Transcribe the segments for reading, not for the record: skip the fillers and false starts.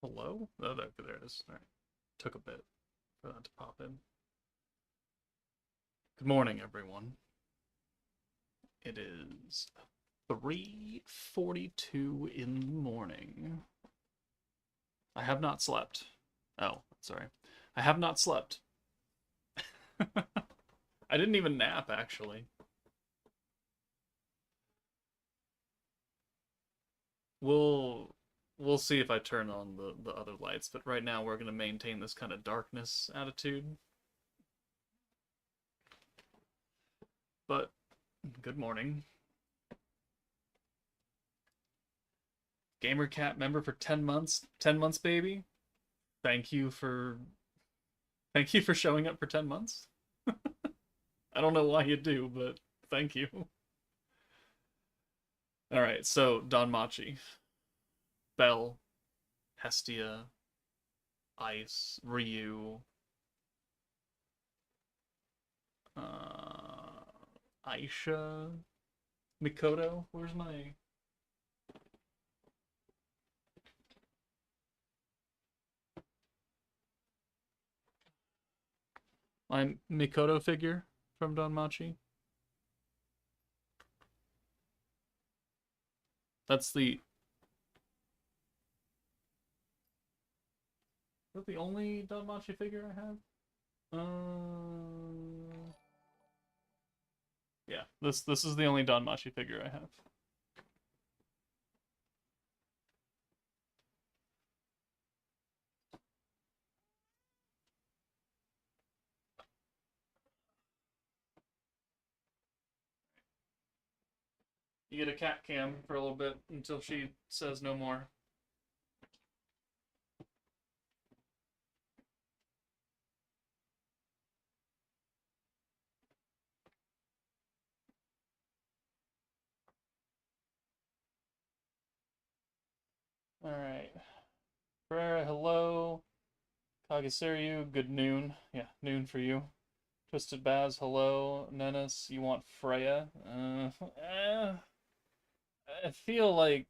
Hello? Oh, there it is. All right. Took a bit for that to pop in. Good morning, everyone. It is 3:42 in the morning. I have not slept. Oh, sorry. I have not slept. I didn't even nap, actually. We'll we'll see if I turn on the other lights, but right now we're gonna maintain this kind of darkness attitude. But good morning. GamerCat member for 10 months. 10 months, baby. Thank you for showing up for 10 months. I don't know why you do, but thank you. All right, so Danmachi, Bell, Hestia, Ice, Ryu, Aisha, Mikoto. Where's my Mikoto figure from Danmachi? That's the Is that the only Danmachi figure I have? Yeah, this is the only Danmachi figure I have. You get a cat cam for a little bit until she says no more. Alright. Pereira, hello. Kagesuryu, good noon. Yeah, noon for you. Twisted Baz, hello. Nennis, you want Freya? I feel like,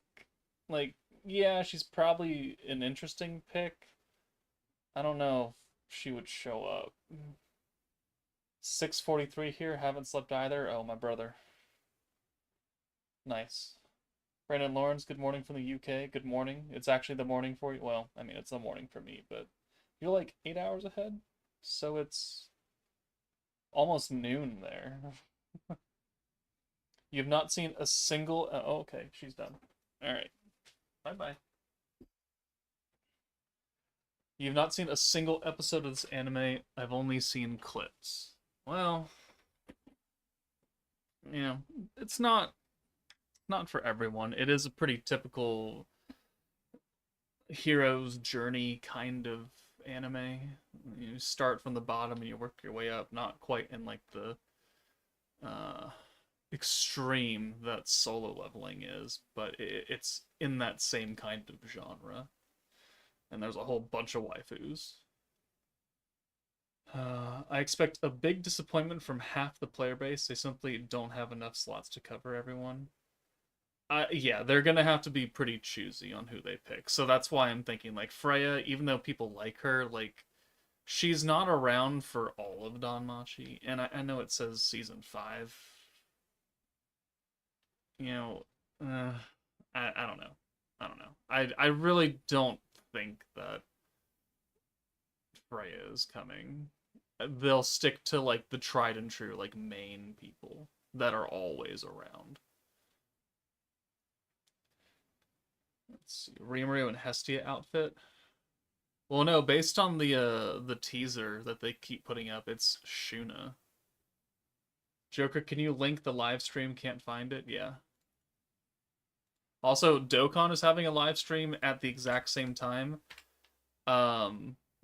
yeah, she's probably an interesting pick. I don't know if she would show up. 6:43 here, haven't slept either. Oh, my brother. Nice. Brandon Lawrence, good morning from the UK. Good morning. It's actually the morning for you. Well, I mean, it's the morning for me, but you're like 8 hours ahead, so it's almost noon there. You've not seen a single. Oh, okay, she's done. All right, bye bye. You've not seen a single episode of this anime. I've only seen clips. Well, you know, it's not for everyone. It is a pretty typical hero's journey kind of anime. You start from the bottom and you work your way up, not quite in like the uh, extreme that solo leveling is, but it's in that same kind of genre. And there's a whole bunch of waifus. I expect a big disappointment from half the player base. They simply don't have enough slots to cover everyone. Yeah, they're gonna have to be pretty choosy on who they pick. So that's why I'm thinking like Freya, even though people like her, like she's not around for all of Danmachi, and I know it says season 5. You know, uh, I don't know. I don't know. I really don't think that Freya is coming. They'll stick to like the tried and true like main people that are always around. Let's see, Rimuru and Hestia outfit. Well, no, based on the teaser that they keep putting up, it's Shuna. Joker, can you link the live stream? Can't find it. Yeah. Also, Dokkan is having a live stream at the exact same time.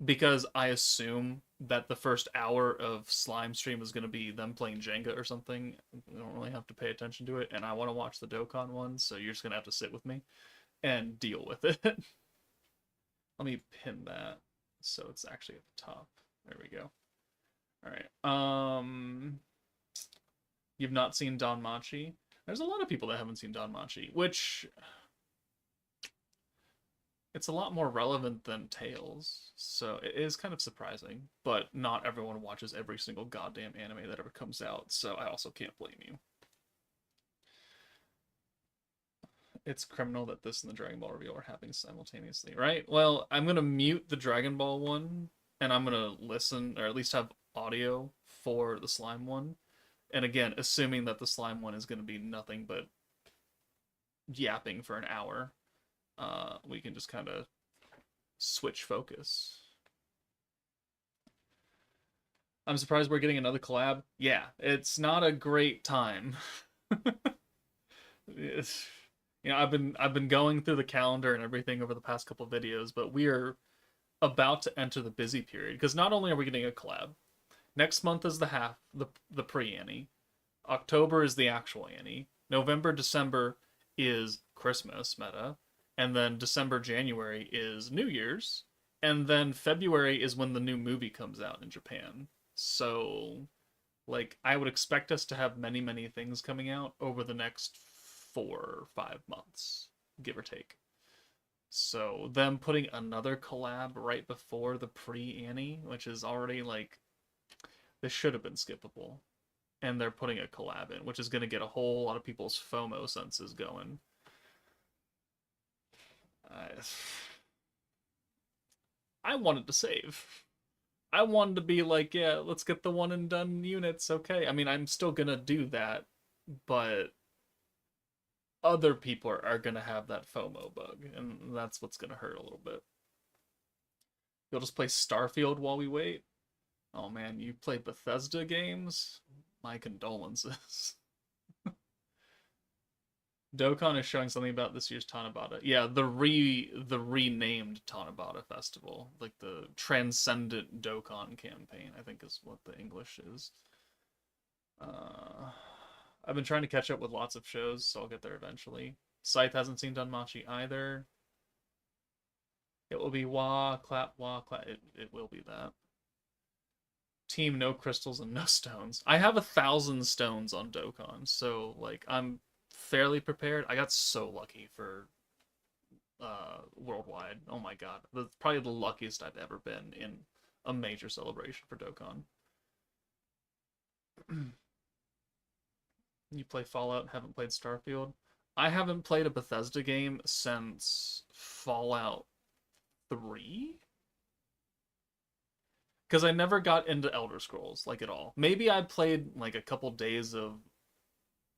Because I assume that the first hour of Slime stream is going to be them playing Jenga or something. I don't really have to pay attention to it, and I want to watch the Dokkan one, so you're just going to have to sit with me and deal with it. Let me pin that so it's actually at the top. There we go. All right. You've not seen Danmachi? There's a lot of people that haven't seen Danmachi, which It's a lot more relevant than Tales, so it is kind of surprising. But not everyone watches every single goddamn anime that ever comes out, so I also can't blame you. It's criminal that this and the Dragon Ball reveal are happening simultaneously, right? Well, I'm gonna mute the Dragon Ball one, and I'm gonna listen, or at least have audio for the slime one. And again, assuming that the slime one is gonna be nothing but yapping for an hour, we can just kind of switch focus. I'm surprised we're getting another collab. Yeah, it's not a great time. It's, I've been going through the calendar and everything over the past couple of videos, but we are about to enter the busy period because not only are we getting a collab, next month is the pre-Annie, October is the actual Annie, November, December is Christmas meta, and then December, January is New Year's, and then February is when the new movie comes out in Japan. So, like, I would expect us to have many, many things coming out over the next 4 or 5 months, give or take. So, them putting another collab right before the pre-Annie, which is already like, this should have been skippable. And they're putting a collab in, which is going to get a whole lot of people's FOMO senses going. I wanted to save. I wanted to be like, yeah, let's get the one and done units. Okay. I mean, I'm still gonna do that, but other people are gonna have that FOMO bug, and that's what's gonna hurt a little bit. You'll just play Starfield while we wait. Oh man, you play Bethesda games? My condolences. Dokkan is showing something about this year's Tanabata. Yeah, the renamed Tanabata Festival, like the Transcendent Dokkan campaign, I think is what the English is. I've been trying to catch up with lots of shows, so I'll get there eventually. Scythe hasn't seen Danmachi either. It will be wah clap wah clap. It will be that. Team no crystals and no stones. I have 1,000 stones on Dokkan, so like I'm fairly prepared. I got so lucky for worldwide. Oh my god, probably the luckiest I've ever been in a major celebration for Dokkan. You play Fallout, haven't played Starfield? I haven't played a Bethesda game since Fallout 3? Because I never got into Elder Scrolls, like, at all. Maybe I played, like, a couple days of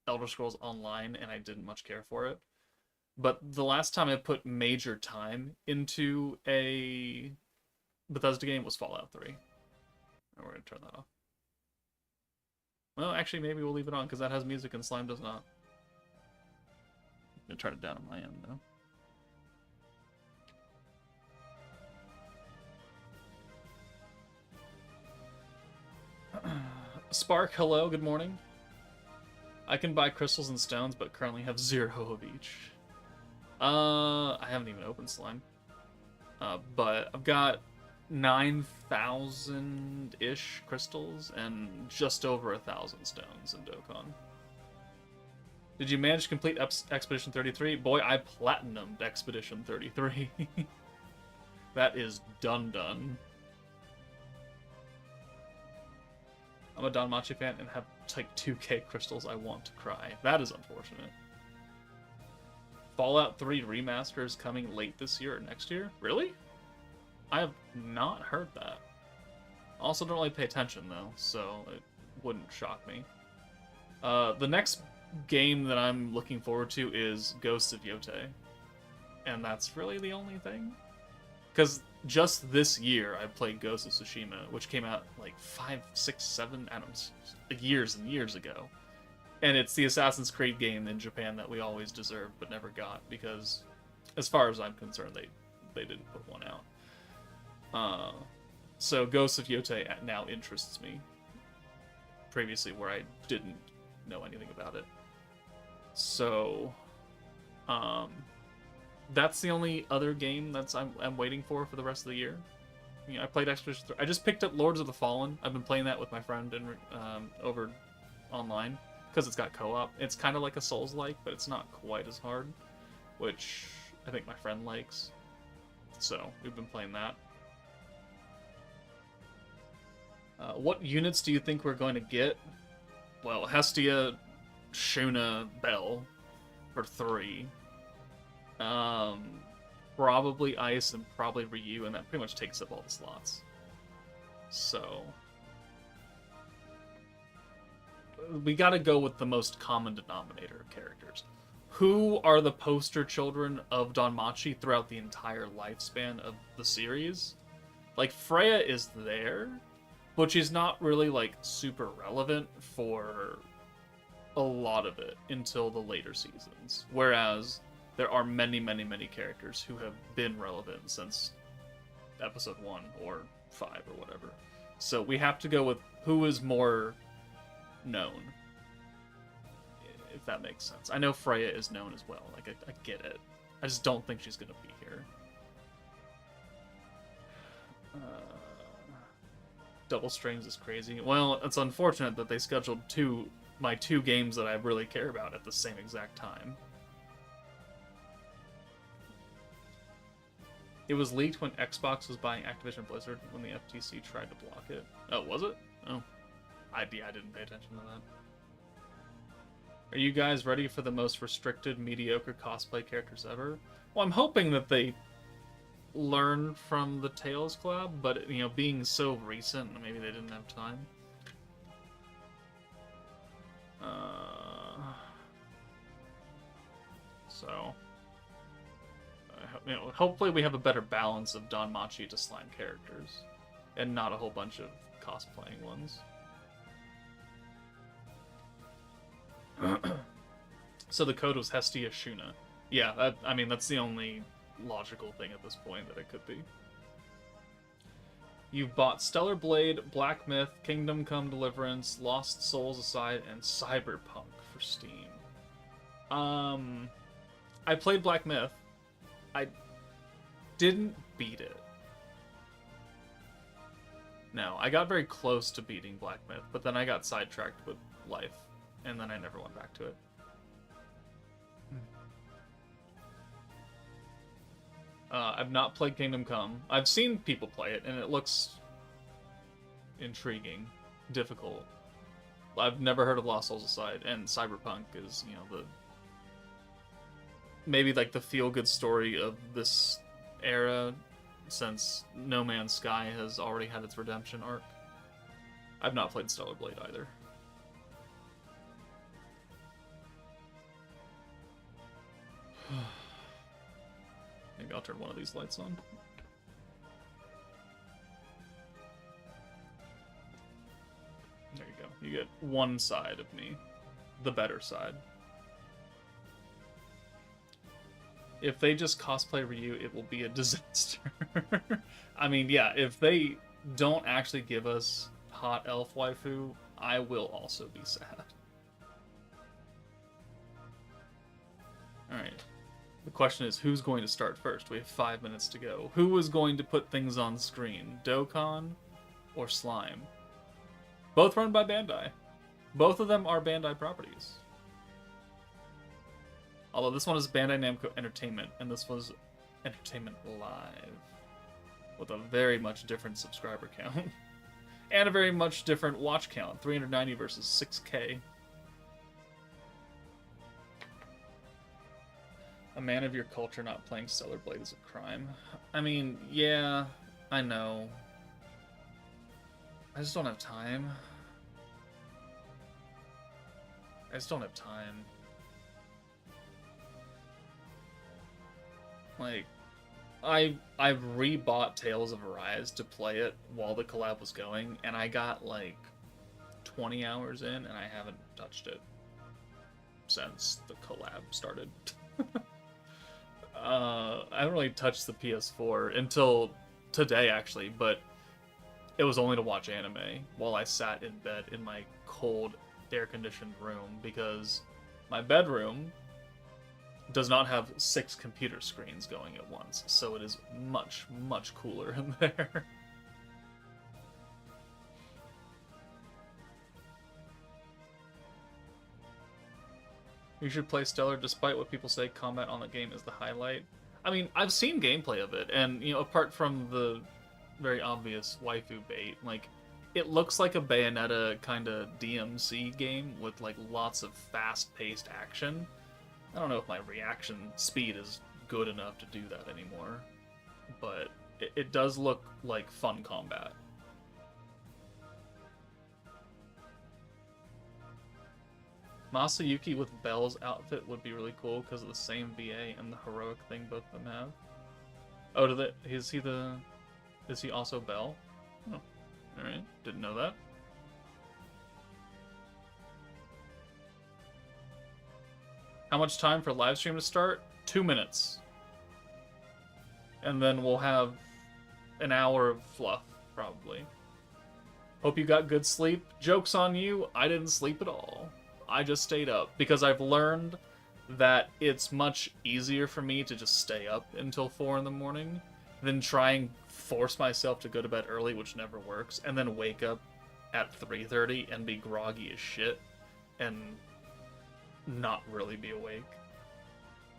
Elder Scrolls Online, and I didn't much care for it. But the last time I put major time into a Bethesda game was Fallout 3. And we're going to turn that off. Well, actually, maybe we'll leave it on, because that has music and Slime does not. I'm going to turn it down on my end, though. Spark, hello, good morning. I can buy crystals and stones, but currently have 0 of each. I haven't even opened slime. But I've got 9,000-ish crystals and just over 1,000 stones in Dokkan. Did you manage to complete Expedition 33? Boy, I platinumed Expedition 33. That is done. I'm a Danmachi fan and have like 2k crystals. I want to cry. That is unfortunate. Fallout 3 Remaster is coming late this year or next year? Really? I have not heard that. Also don't really pay attention though, so it wouldn't shock me. The next game that I'm looking forward to is Ghosts of Yotei. And that's really the only thing. Because just this year, I played Ghost of Tsushima, which came out like 5, 6, 7, I don't know, years and years ago. And it's the Assassin's Creed game in Japan that we always deserved but never got, because as far as I'm concerned, they didn't put one out. So Ghost of Yotei now interests me. Previously, where I didn't know anything about it. So, that's the only other game I'm waiting for the rest of the year. You know, I played Expedition 3. I just picked up Lords of the Fallen. I've been playing that with my friend over online because it's got co-op. It's kind of like a Souls-like, but it's not quite as hard, which I think my friend likes. So we've been playing that. What units do you think we're going to get? Well, Hestia, Shuna, Bell for 3. Probably Ice and probably Ryu, and that pretty much takes up all the slots. So we gotta go with the most common denominator of characters. Who are the poster children of Danmachi throughout the entire lifespan of the series? Like, Freya is there, but she's not really, like, super relevant for a lot of it until the later seasons. Whereas there are many, many, many characters who have been relevant since episode 1 or 5 or whatever. So we have to go with who is more known, if that makes sense. I know Freya is known as well. Like, I get it. I just don't think she's gonna be here. Double strings is crazy. Well, it's unfortunate that they scheduled my two games that I really care about at the same exact time. It was leaked when Xbox was buying Activision Blizzard when the FTC tried to block it. Oh, was it? Oh. I didn't pay attention to that. Are you guys ready for the most restricted, mediocre cosplay characters ever? Well, I'm hoping that they learn from the Tales collab, but, you know, being so recent, maybe they didn't have time. So, you know, hopefully we have a better balance of Danmachi to slime characters, and not a whole bunch of cosplaying ones. So the code was Hestia Shuna. Yeah, I mean, that's the only logical thing at this point that it could be. You've bought Stellar Blade, Black Myth, Kingdom Come Deliverance, Lost Souls Aside, and Cyberpunk for Steam. I played Black Myth. I didn't beat it. No, I got very close to beating Black Myth, but then I got sidetracked with life, and then I never went back to it. I've not played Kingdom Come. I've seen people play it, and it looks intriguing, difficult. I've never heard of Lost Souls Aside, and Cyberpunk is, you know, maybe like the feel-good story of this era, since No Man's Sky has already had its redemption arc. I've not played Stellar Blade either. Maybe I'll turn one of these lights on. There you go. You get one side of me. The better side. If they just cosplay Ryu, it will be a disaster. I mean, yeah, if they don't actually give us hot elf waifu, I will also be sad. Alright. The question is, who's going to start first? We have 5 minutes to go. Who is going to put things on screen? Dokkan or Slime? Both run by Bandai. Both of them are Bandai properties. Although this one is Bandai Namco Entertainment, and this was Entertainment Live. With a very much different subscriber count. And a very much different watch count. 390 versus 6K. A man of your culture not playing Stellar Blade is a crime. I mean, yeah, I know. I just don't have time. I just don't have time. Like, I've rebought Tales of Arise to play it while the collab was going, and I got like 20 hours in, and I haven't touched it since the collab started. I haven't really touched the PS4 until today, actually, but it was only to watch anime while I sat in bed in my cold, air-conditioned room, because my bedroom does not have 6 computer screens going at once, so it is much, much cooler in there. You should play Stellar despite what people say combat on the game is the highlight. I mean, I've seen gameplay of it, and you know, apart from the very obvious waifu bait, like it looks like a Bayonetta kind of DMC game with like lots of fast-paced action. I don't know if my reaction speed is good enough to do that anymore, but it does look like fun combat. Masayuki with Belle's outfit would be really cool because of the same VA and the heroic thing both of them have. Oh, is he also Belle? Oh, alright, didn't know that. How much time for live stream to start? 2 minutes. And then we'll have an hour of fluff, probably. Hope you got good sleep. Joke's on you, I didn't sleep at all. I just stayed up because I've learned that it's much easier for me to just stay up until 4 in the morning than try and force myself to go to bed early, which never works, and then wake up at 3:30 and be groggy as shit and not really be awake.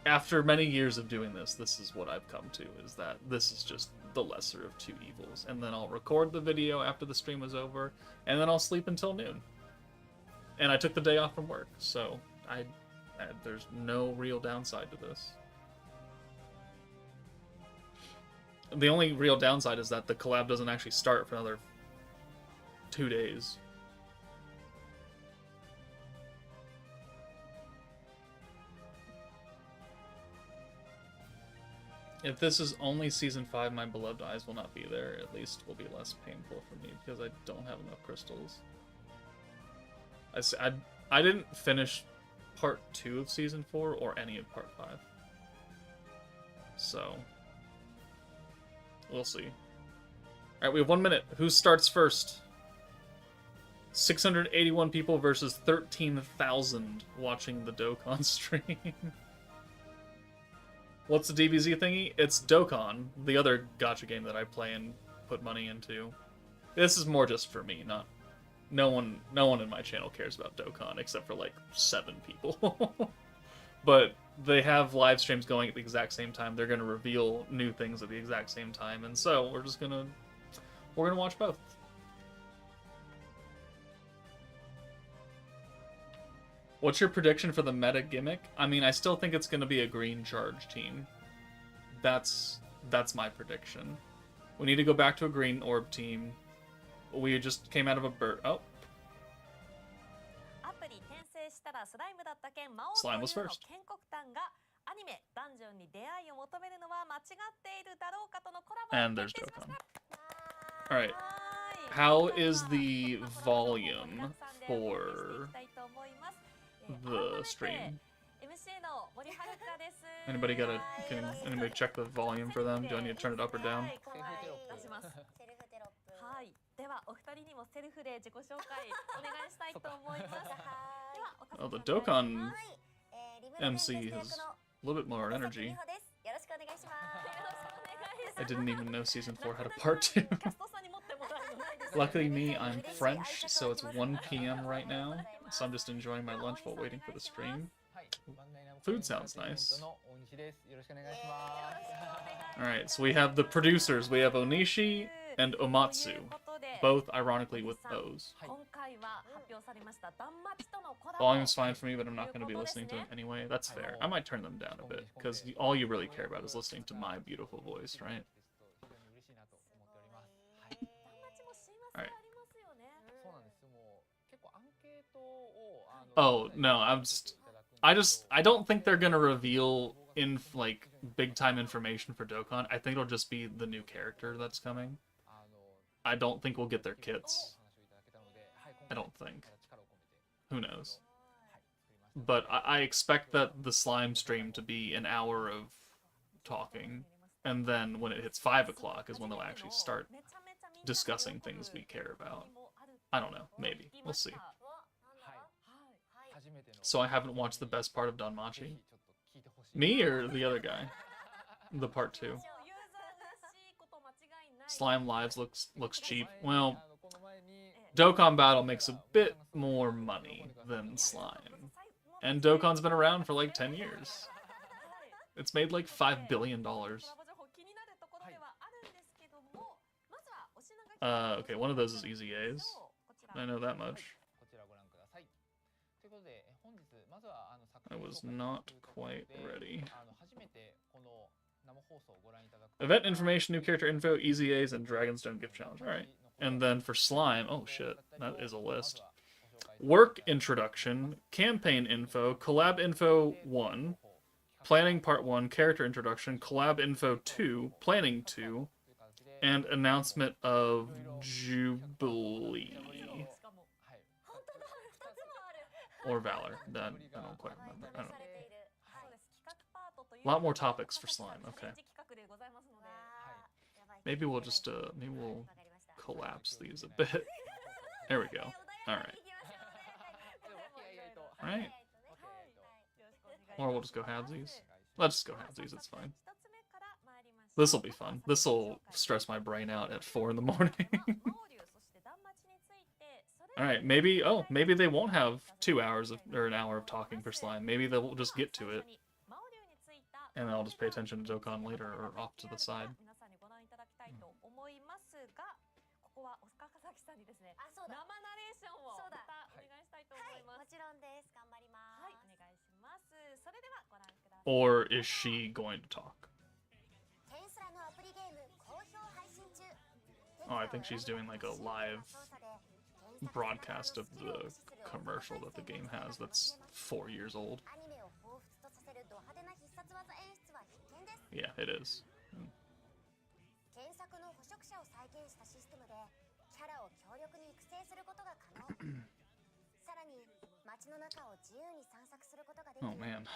After many years of doing this, this is what I've come to, is that this is just the lesser of two evils. And then I'll record the video after the stream is over, and then I'll sleep until noon. And I took the day off from work, so there's no real downside to this. The only real downside is that the collab doesn't actually start for another 2 days. If this is only Season 5, my beloved eyes will not be there. At least will be less painful for me because I don't have enough crystals. I didn't finish Part 2 of Season 4 or any of Part 5. So, we'll see. Alright, we have 1 minute. Who starts first? 681 people versus 13,000 watching the Dokkan stream. What's the DBZ thingy? It's Dokkan, the other gacha game that I play and put money into. This is more just for me, not... No one in my channel cares about Dokkan except for like 7 people. But they have live streams going at the exact same time. They're gonna reveal new things at the exact same time, and so we're gonna watch both. What's your prediction for the meta gimmick? I mean, I still think it's gonna be a green charge team. That's my prediction. We need to go back to a green orb team. We just came out of a bird. Oh. Slime was first. And there's Dokkan. Alright. How is the volume for the stream? Anybody can anybody check the volume for them? Do I need to turn it up or down? Oh, the Dokkan MC has a little bit more energy. I didn't even know Season 4 had a Part 2. Luckily me, I'm French, so it's 1 PM right now, so I'm just enjoying my lunch while waiting for the stream. Food sounds nice. Alright, so we have the producers. We have Onishi and Omatsu, both ironically with O's. Volume's fine for me, but I'm not going to be listening to them anyway. That's fair. I might turn them down a bit, because all you really care about is listening to my beautiful voice, right? Alright. Oh, no, I don't think they're gonna reveal like big time information for Dokkan. I think it'll just be the new character that's coming. I don't think we'll get their kits. I don't think. Who knows? But I expect that the slime stream to be an hour of talking, and then when it hits 5 o'clock is when they'll actually start discussing things we care about. I don't know, maybe. We'll see. So I haven't watched the best part of DANMACHI? Me or the other guy? The Part 2. Slime Lives looks cheap. Well, Dokkan Battle makes a bit more money than Slime. And Dokkan's been around for like 10 years. It's made like $5 billion. Okay, one of those is Easy A's. I know that much. I was not quite ready. Event information, new character info, Easy A's, and Dragonstone gift challenge. Alright. And then for Slime, oh shit, that is a list. Work introduction, campaign info, collab info 1, planning part 1, character introduction, collab info 2, planning 2, and announcement of Jubilee. Or Valor. I don't quite remember. I don't know. A lot more topics for Slime. Okay. Maybe we'll just maybe we'll collapse these a bit. There we go. Alright. Alright. Or we'll just go halvesies. Let's just go halvesies, it's fine. This'll be fun. This'll stress my brain out at 4 in the morning. Alright, maybe, oh, maybe they won't have 2 hours of, or an hour of talking for Slime. Maybe they'll just get to it. And I'll just pay attention to Dokkan later, or off to the side. Or is she going to talk? Oh, I think she's doing like a live broadcast of the commercial that the game has that's 4 years old. Yeah, it is. Oh man.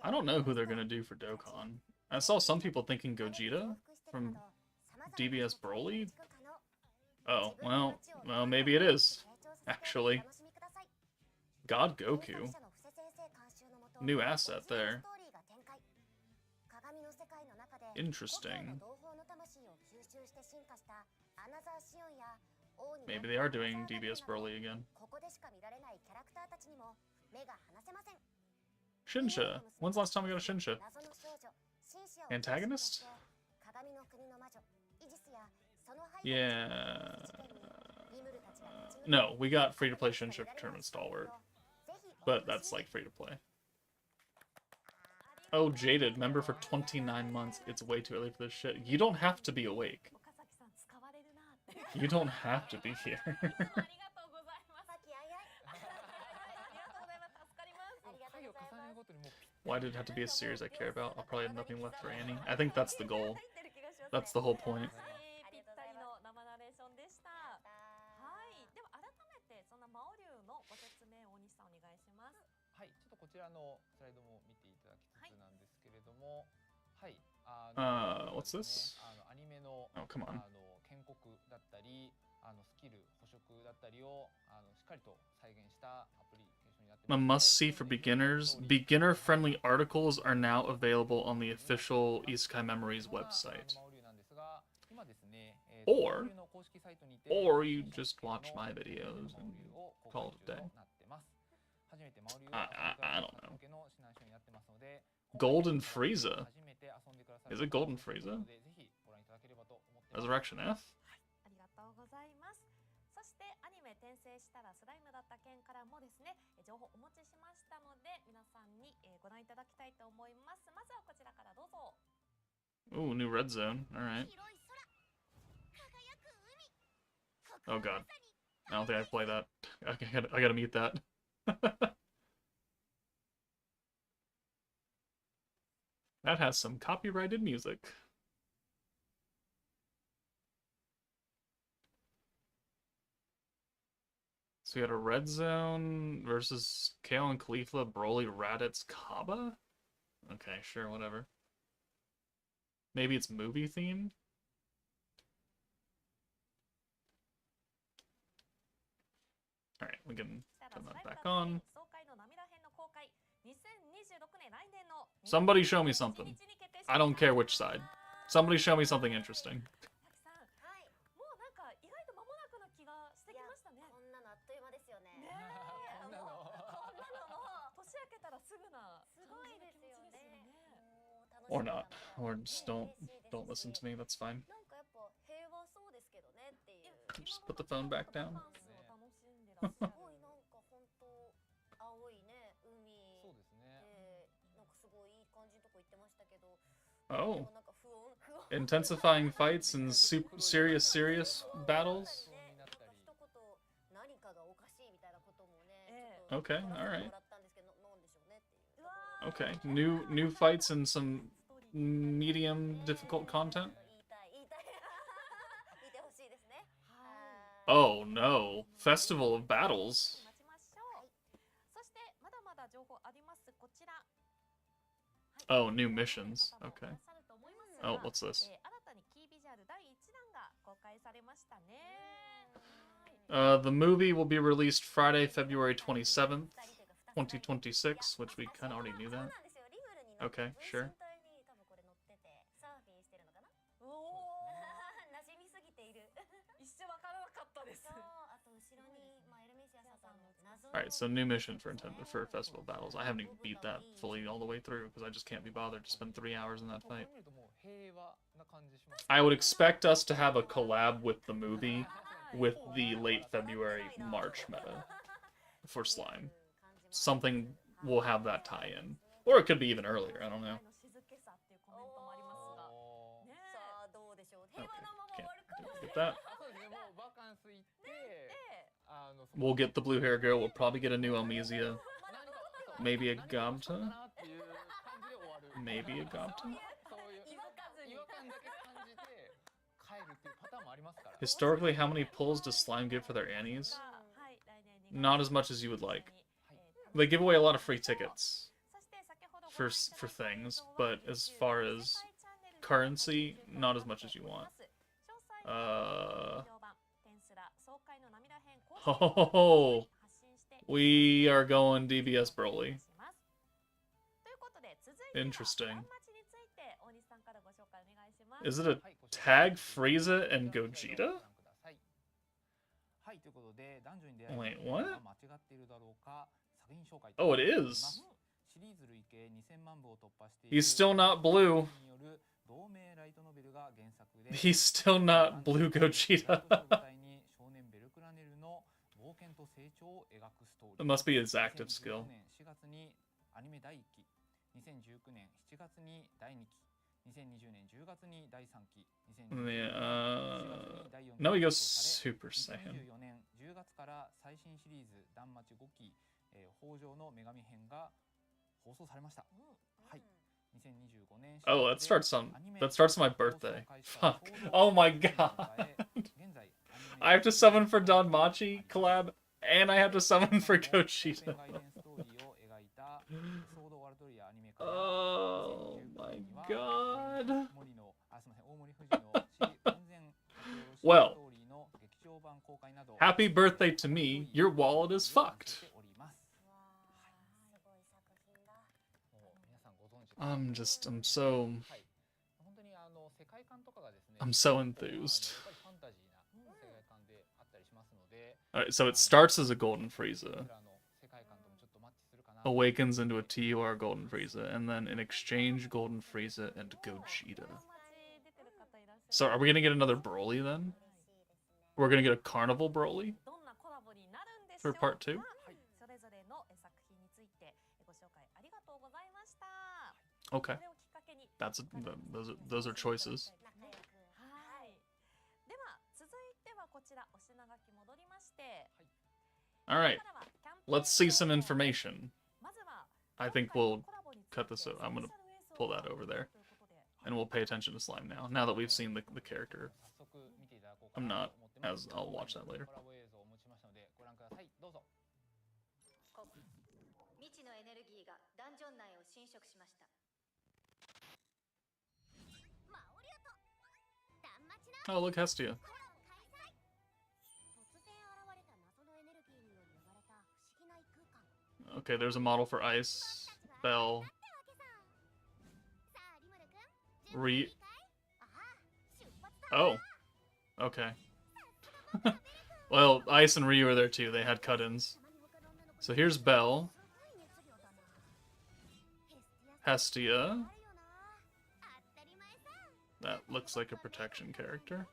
I don't know who they're gonna do for Dokkan. I saw some people thinking Gogeta from DBS Broly. Oh, well, maybe it is, actually. God Goku. New asset there. Interesting. Maybe they are doing DBS Broly again. Shinsha. When's the last time we got a Shinsha? Antagonist? Yeah. No, we got free-to-play Shinsha for Tournament Stalwart. But that's like free-to-play. Oh, Jaded, member for 29 months. It's way too early for this shit. You don't have to be awake. You don't have to be here. Why did it have to be a series I care about? I'll probably have nothing left for Annie. I think that's the goal. That's the whole point. What's this? Oh, come on. A must-see for beginners. Beginner-friendly articles are now available on the official Isekai Memories website. Or you just watch my videos and call it a day. I don't know. Golden Frieza? Is it Golden Frieza? Resurrection F? Ooh, new red zone. Alright. Oh god. I don't think I play that. I gotta mute that. That has some copyrighted music. So we had a red zone versus Kale and Caulifla, Broly, Raditz, Kaba? Okay, sure, whatever. Maybe it's movie themed? Alright, we can turn that back on. Somebody show me something. I don't care which side. Somebody show me something interesting. Or not. Or just don't listen to me, that's fine. Just put the phone back down. Oh. Intensifying fights and serious battles? Okay, alright. Okay, new fights and some medium difficult content? Oh no. Festival of Battles. Oh, new missions. Okay. Oh, what's this? The movie will be released Friday, February 27th, 2026, which we kind of already knew that. Okay, sure. Alright, so new mission for Festival Battles. I haven't even beat that fully all the way through, because I just can't be bothered to spend 3 hours in that fight. I would expect us to have a collab with the movie with the late February, March meta for Slime. Something will have that tie-in. Or it could be even earlier, I don't know. Okay, can't get that. We'll get the blue hair girl, we'll probably get a new Elmesia. Maybe a Gobta? Maybe a Gobta? Historically, how many pulls does Slime give for their Annies? Not as much as you would like. They give away a lot of free tickets for things, but as far as currency, not as much as you want. Oh, we are going DBS Broly. Interesting. Is it a tag Frieza and Gogeta? Wait, what? Oh, it is. He's still not blue. He's still not blue Gogeta. It must be his active skill. No, he goes Super Saiyan. Oh, that starts on my birthday. Fuck. Oh my god. I have to summon for DANMACHI collab, and I have to summon for Gogeta. Oh my god. Well, happy birthday to me. Your wallet is fucked. I'm so enthused. Alright, so it starts as a Golden Frieza, awakens into a TUR Golden Frieza, and then in exchange, Golden Frieza and Gogeta. So are we gonna get another Broly then? We're gonna get a Carnival Broly for part 2? Okay. Those are choices. Alright. Let's see some information. I think we'll cut this out. I'm gonna pull that over there. And we'll pay attention to Slime now that we've seen the character. I'm not, as I'll watch that later. Oh, look, Hestia. Okay, there's a model for Ice, Bell, Oh. Okay. Well, Ice and Ryu are there too. They had cut-ins. So here's Bell. Hestia. That looks like a protection character.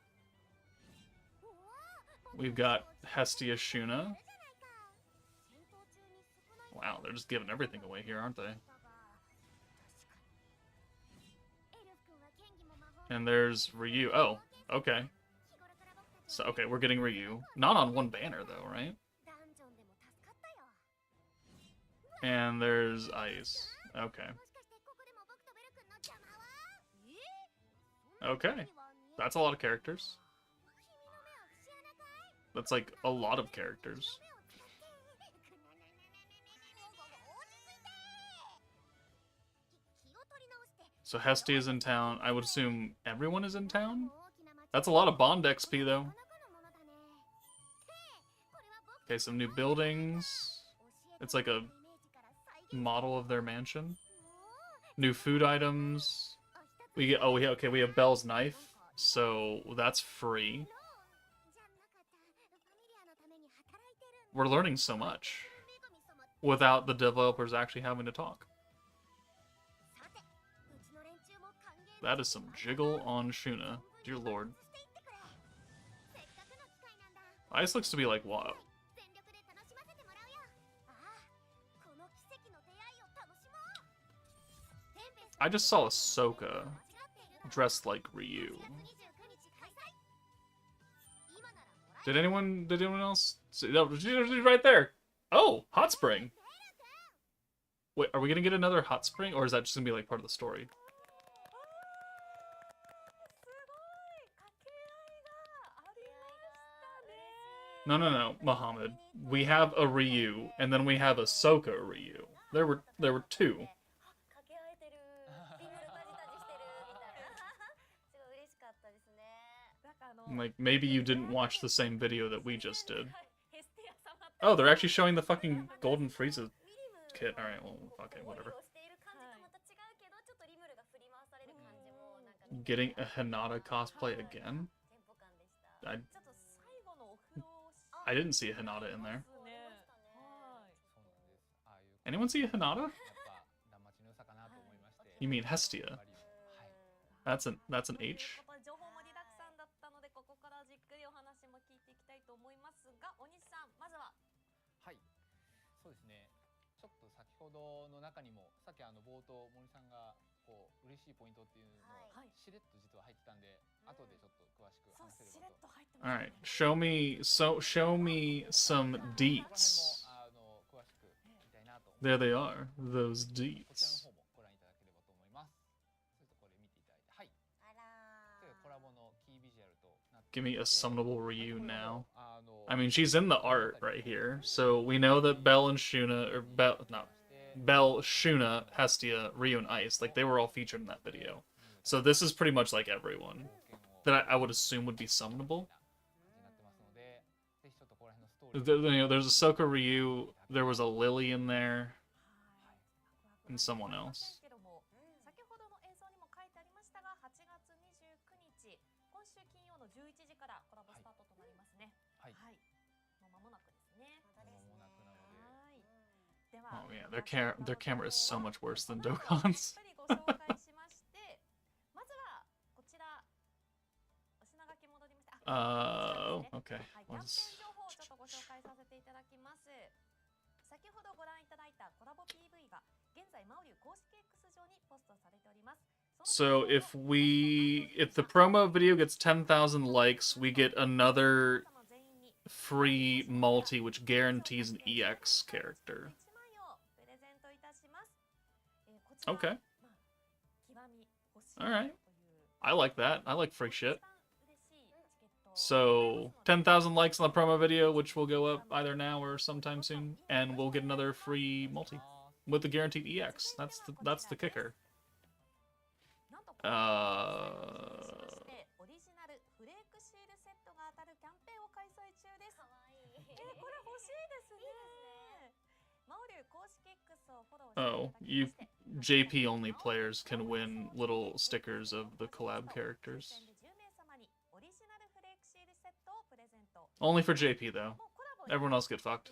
We've got Hestia Shuna. Wow, they're just giving everything away here, aren't they? And there's Ryu. Oh, okay. So, okay, we're getting Ryu. Not on one banner, though, right? And there's Ice. Okay. Okay. That's a lot of characters. That's like a lot of characters. So Hestia's in town. I would assume everyone is in town? That's a lot of Bond XP, though. Okay, some new buildings. It's like a model of their mansion. New food items. We get, oh, okay, we have Belle's knife, so that's free. We're learning so much without the developers actually having to talk. That is some jiggle on Shuna. Dear Lord. Ice looks to be like, what? I just saw Ahsoka dressed like Ryu. Did anyone else see? No, right there. Oh, hot spring. Wait, are we gonna get another hot spring, or is that just gonna be like part of the story? No, Muhammad. We have a Ryu, and then we have a Ahsoka Ryu. There were two. Like, maybe you didn't watch the same video that we just did. Oh, they're actually showing the fucking Golden Frieza kit. Alright, well, okay, whatever. Getting a Hinata cosplay again? I didn't see a Hinata in there. Anyone see a Hinata? You mean Hestia? That's an H? Alright, show me some deets. There they are, those deets. Give me a summonable Ryu now. I mean, she's in the art right here, so we know that Belle and Shuna, or Belle, Shuna, Hestia, Ryu, and Ice, like, they were all featured in that video. So this is pretty much like everyone that I would assume would be summonable. You know, there's Ahsoka Ryu, there was a Lily in there, and someone else. Oh yeah, their camera is so much worse than Dokkan's. Oh, okay. So if the promo video gets 10,000 likes, we get another free multi, which guarantees an EX character. Okay. Alright. I like that. I like free shit. So, 10,000 likes on the promo video, which will go up either now or sometime soon, and we'll get another free multi with the guaranteed EX. That's the kicker. Oh, JP only players can win little stickers of the collab characters. Only for JP though. Everyone else get fucked.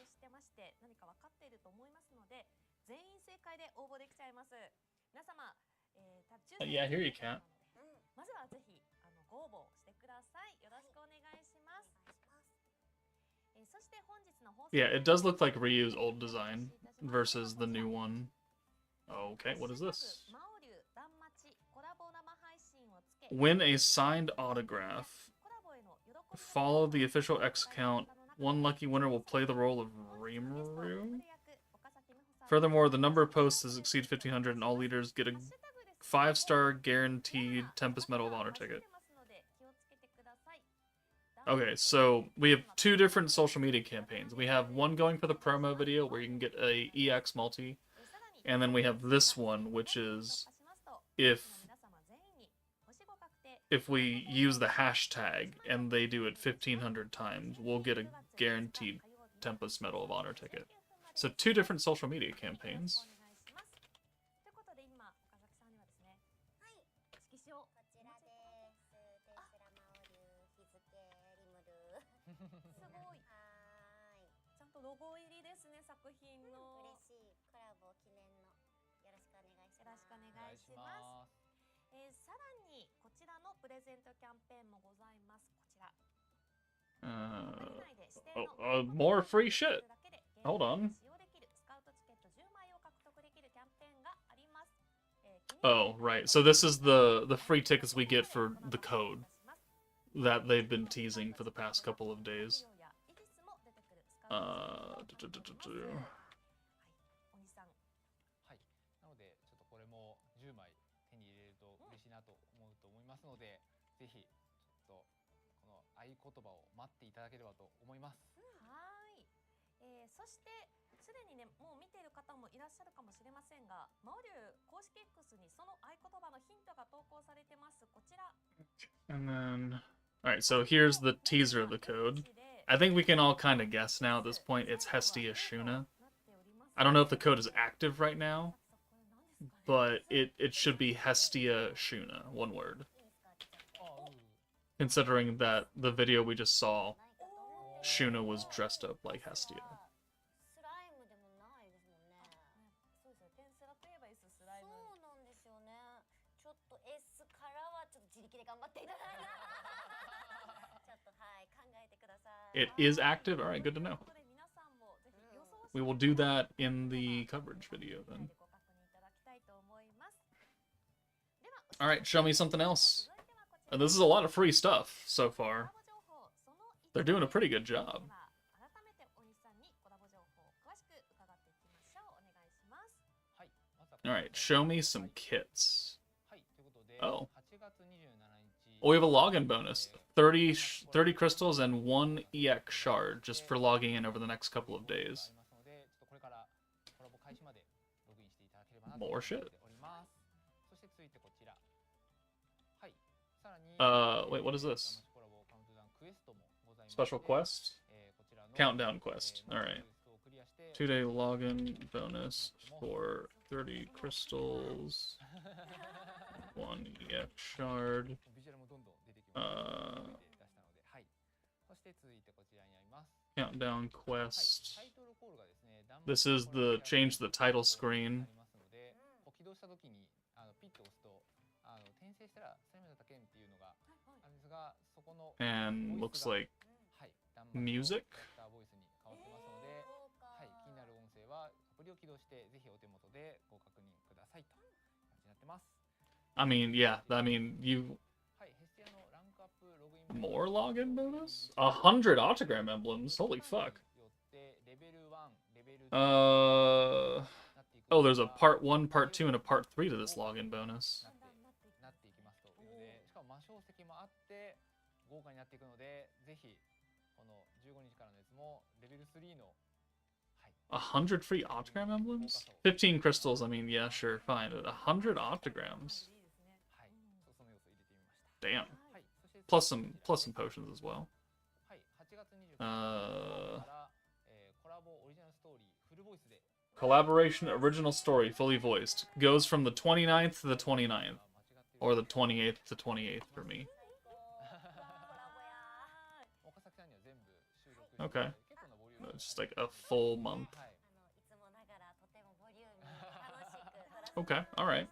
Yeah, here you can't. Yeah, it does look like Ryu's old design versus the new one. Okay, what is this? Win a signed autograph. Follow the official X account. One lucky winner will play the role of Rimuru. Furthermore, the number of posts has exceeded 1,500 and all leaders get a 5-star guaranteed Tempest Medal of Honor ticket. Okay, so we have 2 different social media campaigns. We have one going for the promo video where you can get a EX multi, and then we have this one, which is if we use the hashtag and they do it 1,500 times, we'll get a guaranteed Tempest Medal of Honor ticket. So 2 different social media campaigns. More free shit. Hold on. Oh, right. So this is the free tickets we get for the code that they've been teasing for the past couple of days. And then, alright, so here's the teaser of the code. I think we can all kind of guess now at this point it's Hestia Shuna. I don't know if the code is active right now, but it should be Hestia Shuna, one word. Considering that the video we just saw, Shuna was dressed up like Hestia. It is active? Alright, good to know. We will do that in the coverage video then. Alright, show me something else. This is a lot of free stuff so far. They're doing a pretty good job. Alright, show me some kits. Oh. Oh, we have a login bonus. 30 crystals and 1 EX shard just for logging in over the next couple of days. More shit. Wait, what is this? Special quest? Countdown quest. Alright. 2-day login bonus for 30 crystals. 1 EX shard. Countdown quest. This is the change the title screen. And looks like music. I mean, yeah, you... More login bonus? 100 autogram emblems? Holy fuck. Oh, there's a part 1, part 2, and a part 3 to this login bonus. 100 free autogram emblems? 15 crystals, I mean, yeah, sure, fine. But 100 autograms? Damn. Plus some potions as well. Collaboration original story, fully voiced. Goes from the 29th to the 29th. Or the 28th to 28th for me. Okay. It's just like a full month. Okay, alright.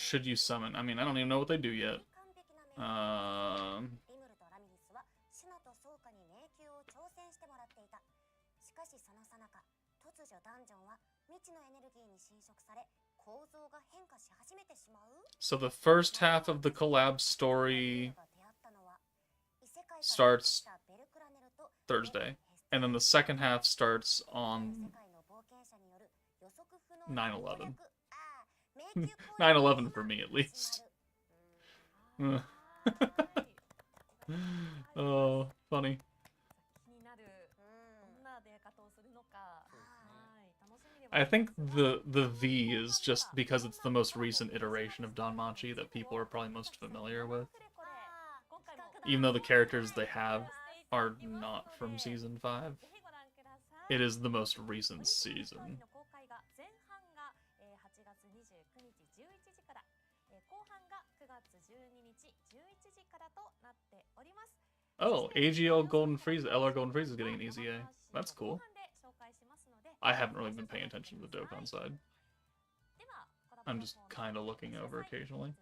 should you summon? I mean, I don't even know what they do yet. So the first half of the collab story starts Thursday, and then the second half starts on 9/11. 9/11 for me, at least. Oh, funny. I think the V is just because it's the most recent iteration of Danmachi that people are probably most familiar with. Even though the characters they have are not from Season 5. It is the most recent season. Oh, AGL Golden Freeze, LR Golden Freeze is getting an easy A. That's cool. I haven't really been paying attention to the Dokkan side. I'm just kind of looking over occasionally.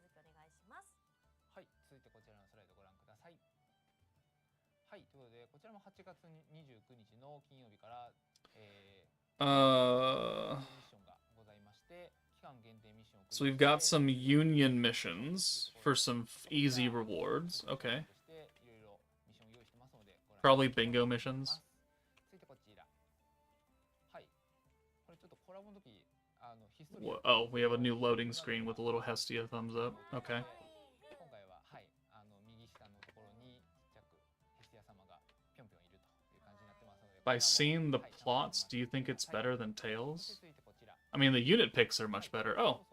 So we've got some union missions for some easy rewards. Okay. Probably bingo missions. Oh, we have a new loading screen with a little Hestia thumbs up. Okay. By seeing the plots, do you think it's better than Tails? I mean, the unit picks are much better. Oh.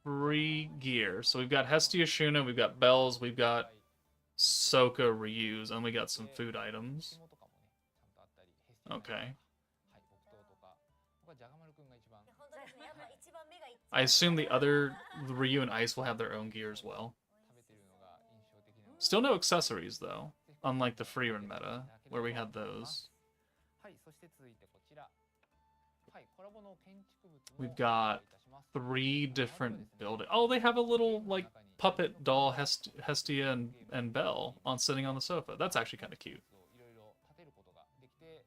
Free gear. So we've got Hestia Shuna, we've got bells, we've got Soka Ryu's, and we got some food items. Okay. I assume the Ryu and Ice will have their own gear as well. Still no accessories, though. Unlike the Freerun meta, where we had those. We've got 3 different buildings. Oh, they have a little, like, puppet doll Hestia and Belle sitting on the sofa. That's actually kind of cute.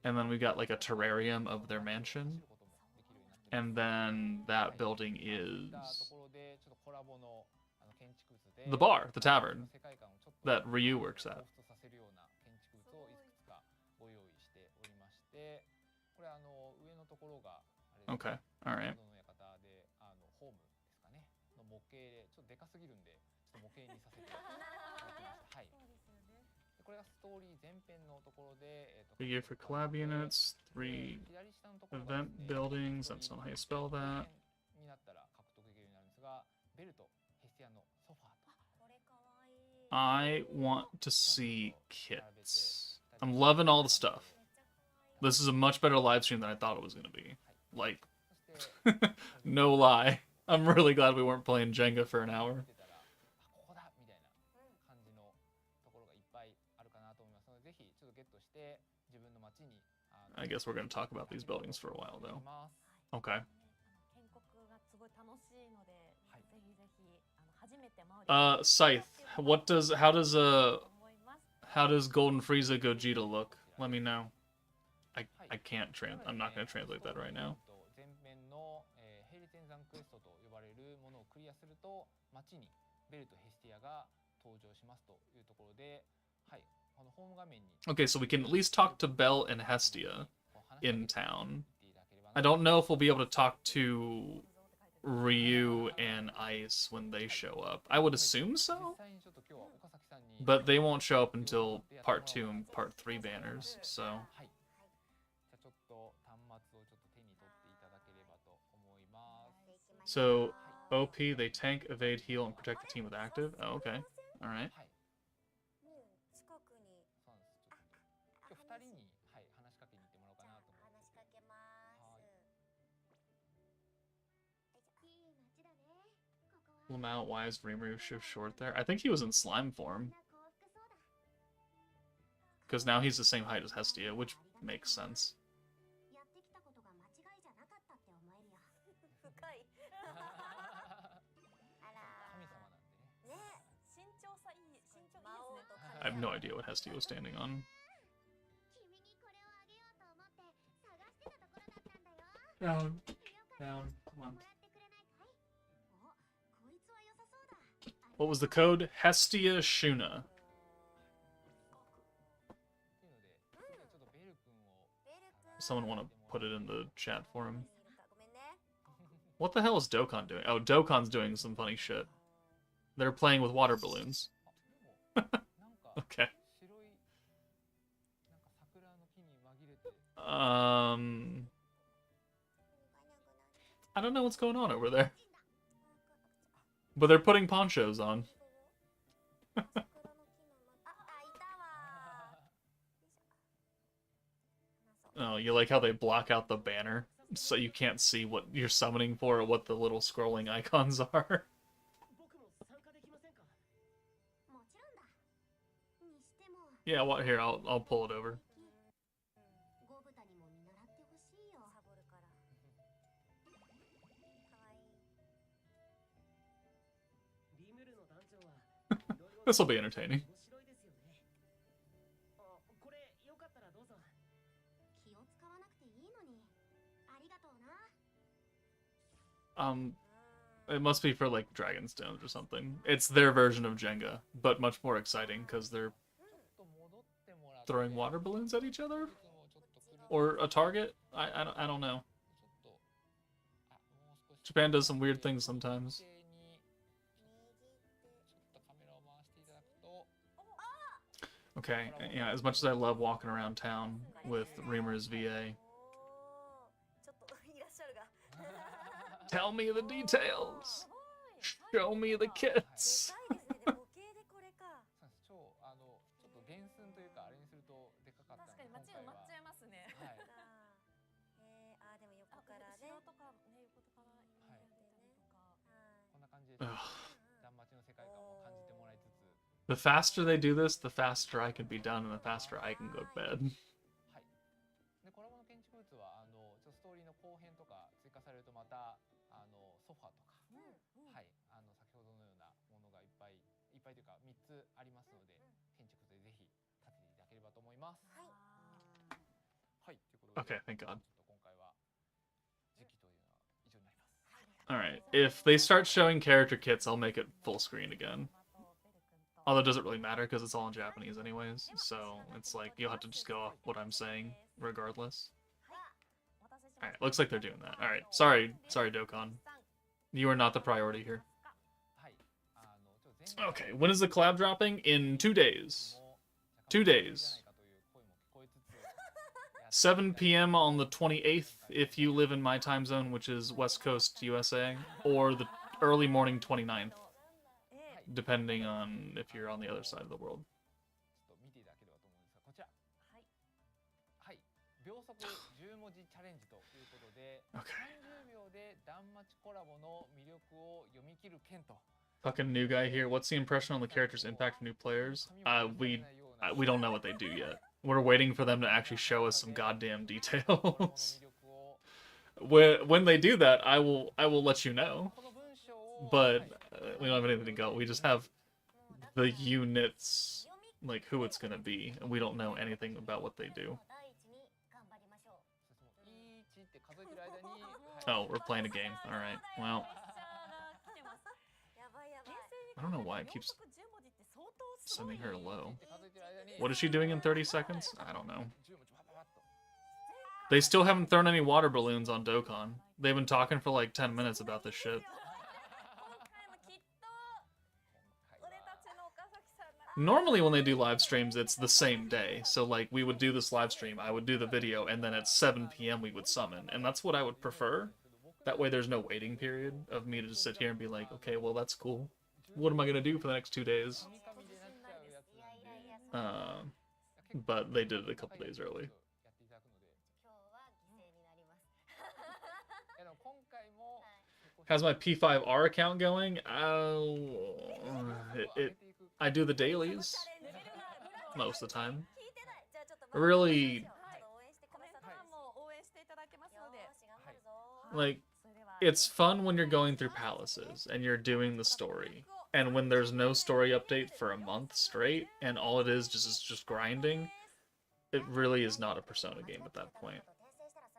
And then we've got, like, a terrarium of their mansion. And then that building is the bar, the tavern, that Ryu works at. Okay, alright. Figure for collab units, 3 event buildings, that's not how you spell that. I want to see kits. I'm loving all the stuff. This is a much better live stream than I thought it was going to be. Like, no lie. I'm really glad we weren't playing Jenga for an hour. I guess we're going to talk about these buildings for a while, though. Okay. Scythe. How does Golden Frieza Gogeta look? Let me know. I can't I'm not going to translate that right now. Okay, so we can at least talk to Belle and Hestia in town. I don't know if we'll be able to talk to Ryu and Ice when they show up. I would assume so, but they won't show up until Part 2 and Part 3 banners, so... So, OP, they tank, evade, heal, and protect the team with active? Oh, okay. Alright. Lamau, why is Rimuru shift short there? I think he was in slime form. Because now he's the same height as Hestia, which makes sense. I have no idea what Hestia was standing on. Down. Down. Come on. What was the code? Hestia Shuna. Someone want to put it in the chat for him. What the hell is Dokkan doing? Oh, Dokkan's doing some funny shit. They're playing with water balloons. Okay. I don't know what's going on over there. But they're putting ponchos on. Oh, you like how they block out the banner so you can't see what you're summoning for or what the little scrolling icons are? Yeah, what? Here, I'll pull it over. This will be entertaining. It must be for like Dragonstones or something. It's their version of Jenga, but much more exciting because they're throwing water balloons at each other or a target. I don't know. Japan does some weird things sometimes. Okay, yeah, as much as I love walking around town with Reamer's VA. Tell me the details! Show me the kits! The faster they do this, the faster I can be done and the faster I can go to bed. Okay, thank God. Alright, if they start showing character kits, I'll make it full screen again. Although it doesn't really matter because it's all in Japanese anyways, so it's like you'll have to just go off what I'm saying regardless. Alright, looks like they're doing that. Alright, sorry Dokkan. You are not the priority here. Okay, when is the collab dropping? In 2 days. 2 days. 7 p.m. on the 28th if you live in my time zone, which is West Coast USA, or the early morning 29th, depending on if you're on the other side of the world. Okay. Fucking new guy here. What's the impression on the character's impact for new players? We don't know what they do yet. We're waiting for them to actually show us some goddamn details. When they do that, I will let you know. But we don't have anything to go. We just have the units, like who it's gonna be, and we don't know anything about what they do. Oh, we're playing a game. All right. Well, I don't know why it keeps sending her low. What is she doing in 30 seconds? I don't know. They still haven't thrown any water balloons on Dokkan. They've been talking for like 10 minutes about this shit. Normally when they do live streams, it's the same day. So like we would do this live stream, I would do the video, and then at 7 p.m. we would summon. And that's what I would prefer. That way there's no waiting period of me to just sit here and be like, okay, well that's cool. What am I going to do for the next 2 days? But they did it a couple days early. How's my P5R account going? I do the dailies most of the time. Really, like, it's fun when you're going through palaces and you're doing the story. And when there's no story update for a month straight, and all it is just grinding, it really is not a Persona game at that point.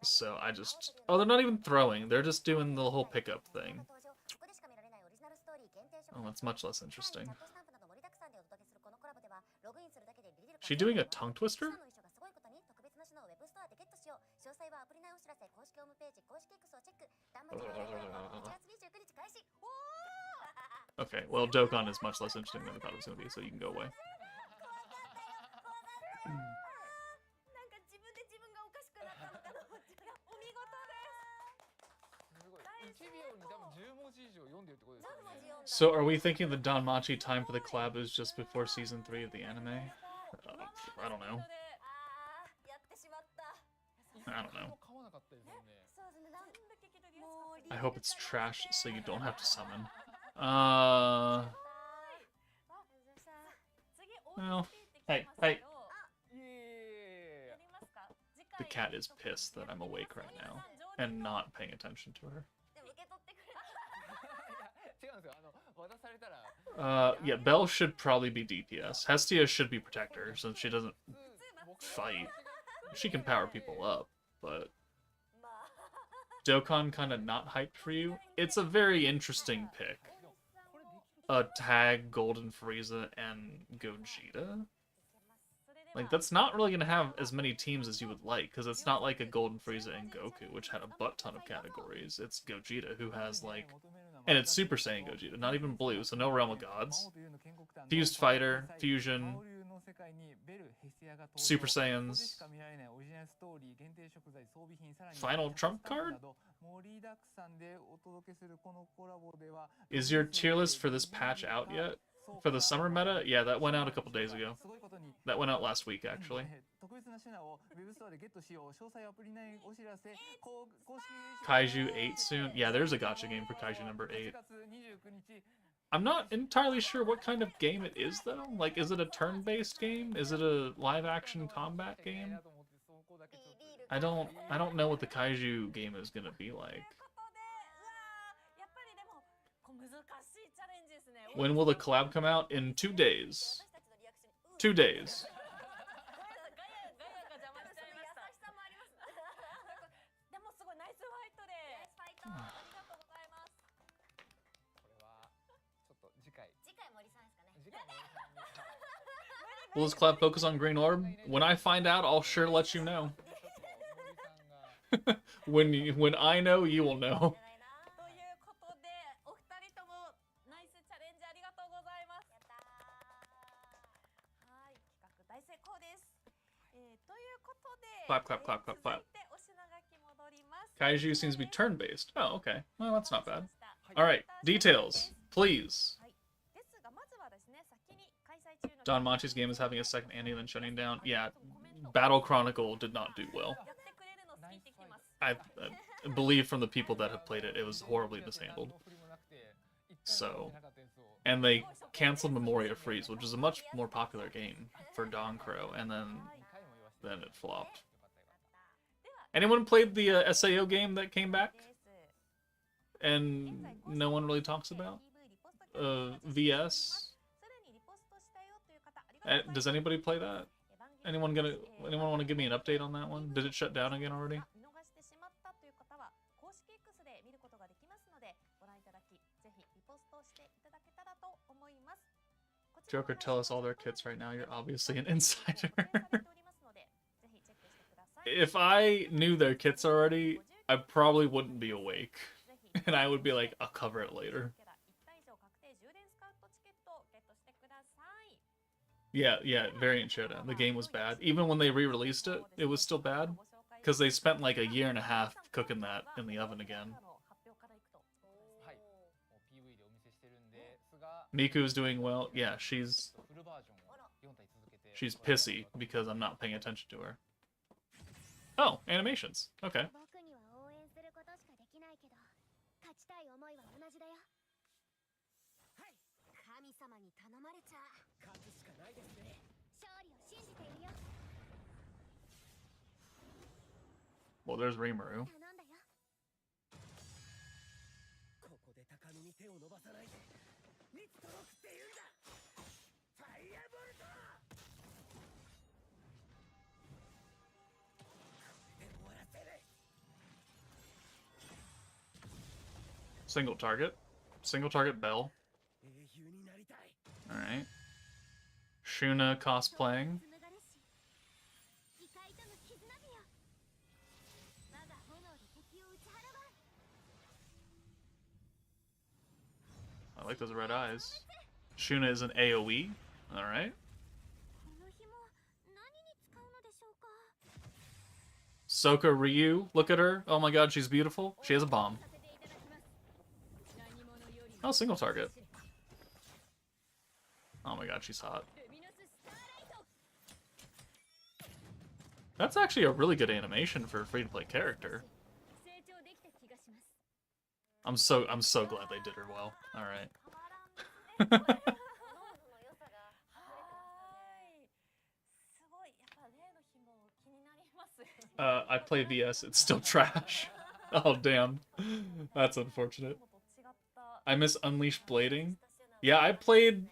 So I just... Oh, they're not even throwing. They're just doing the whole pickup thing. Oh, that's much less interesting. She doing a tongue twister? Okay, well, Dokkan is much less interesting than I thought it was going to be, so you can go away. So are we thinking the Danmachi time for the collab is just before season 3 of the anime? I don't know. I don't know. I hope it's trash so you don't have to summon. Well, hey. The cat is pissed that I'm awake right now and not paying attention to her. Yeah, Belle should probably be DPS. Hestia should be Protector, since she doesn't fight. She can power people up, but... Dokkan kind of not hyped for you? It's a very interesting pick. Tag, Golden Frieza, and Gogeta? Like, that's not really going to have as many teams as you would like, because it's not like a Golden Frieza and Goku, which had a butt-ton of categories. It's Gogeta, who has, like... And it's Super Saiyan Gogeta, not even Blue, so no Realm of Gods. Fused Fighter, Fusion, Super Saiyans, Final Trump card? Is your tier list for this patch out yet? For the summer meta? Yeah, that went out a couple days ago. That went out last week, actually. Kaiju 8 soon? Yeah, there's a gacha game for Kaiju number 8. I'm not entirely sure what kind of game it is, though. Like, is it a turn-based game? Is it a live-action combat game? I don't know what the Kaiju game is gonna be like. When will the collab come out? In 2 days. 2 days. Will this collab focus on Green Orb? When I find out, I'll sure let you know. When I know, you will know. Clap, clap, clap, clap, clap. Kaiju seems to be turn-based. Oh, okay. Well, that's not bad. Alright, details, please. Danmachi's game is having a second ending then shutting down. Yeah, Battle Chronicle did not do well. I believe from the people that have played it, it was horribly mishandled. So, and they canceled Memoria Freeze, which is a much more popular game for Dawn Crow, and then it flopped. Anyone played the SAO game that came back? And no one really talks about? VS? Does anybody play that? Anyone want to give me an update on that one? Did it shut down again already? Joker, tell us all their kits right now. You're obviously an insider. If I knew their kits already, I probably wouldn't be awake. And I would be like, I'll cover it later. Yeah, Variant Showdown. The game was bad. Even when they re-released it, it was still bad. Because they spent like 1.5 years cooking that in the oven again. Miku's doing well. Yeah, she's pissy because I'm not paying attention to her. Oh, animations. Okay. Well, there's Rimuru. Single target. Single target Bell. Alright. Shuna cosplaying. I like those red eyes. Shuna is an AoE. Alright. Soka Ryu, look at her. Oh my god, she's beautiful. She has a bomb. Oh, single target. Oh my god, she's hot. That's actually a really good animation for a free-to-play character. I'm so glad they did her well. Alright. I play VS, it's still trash. Oh damn. That's unfortunate. I miss Unleashed Blading. Yeah, I played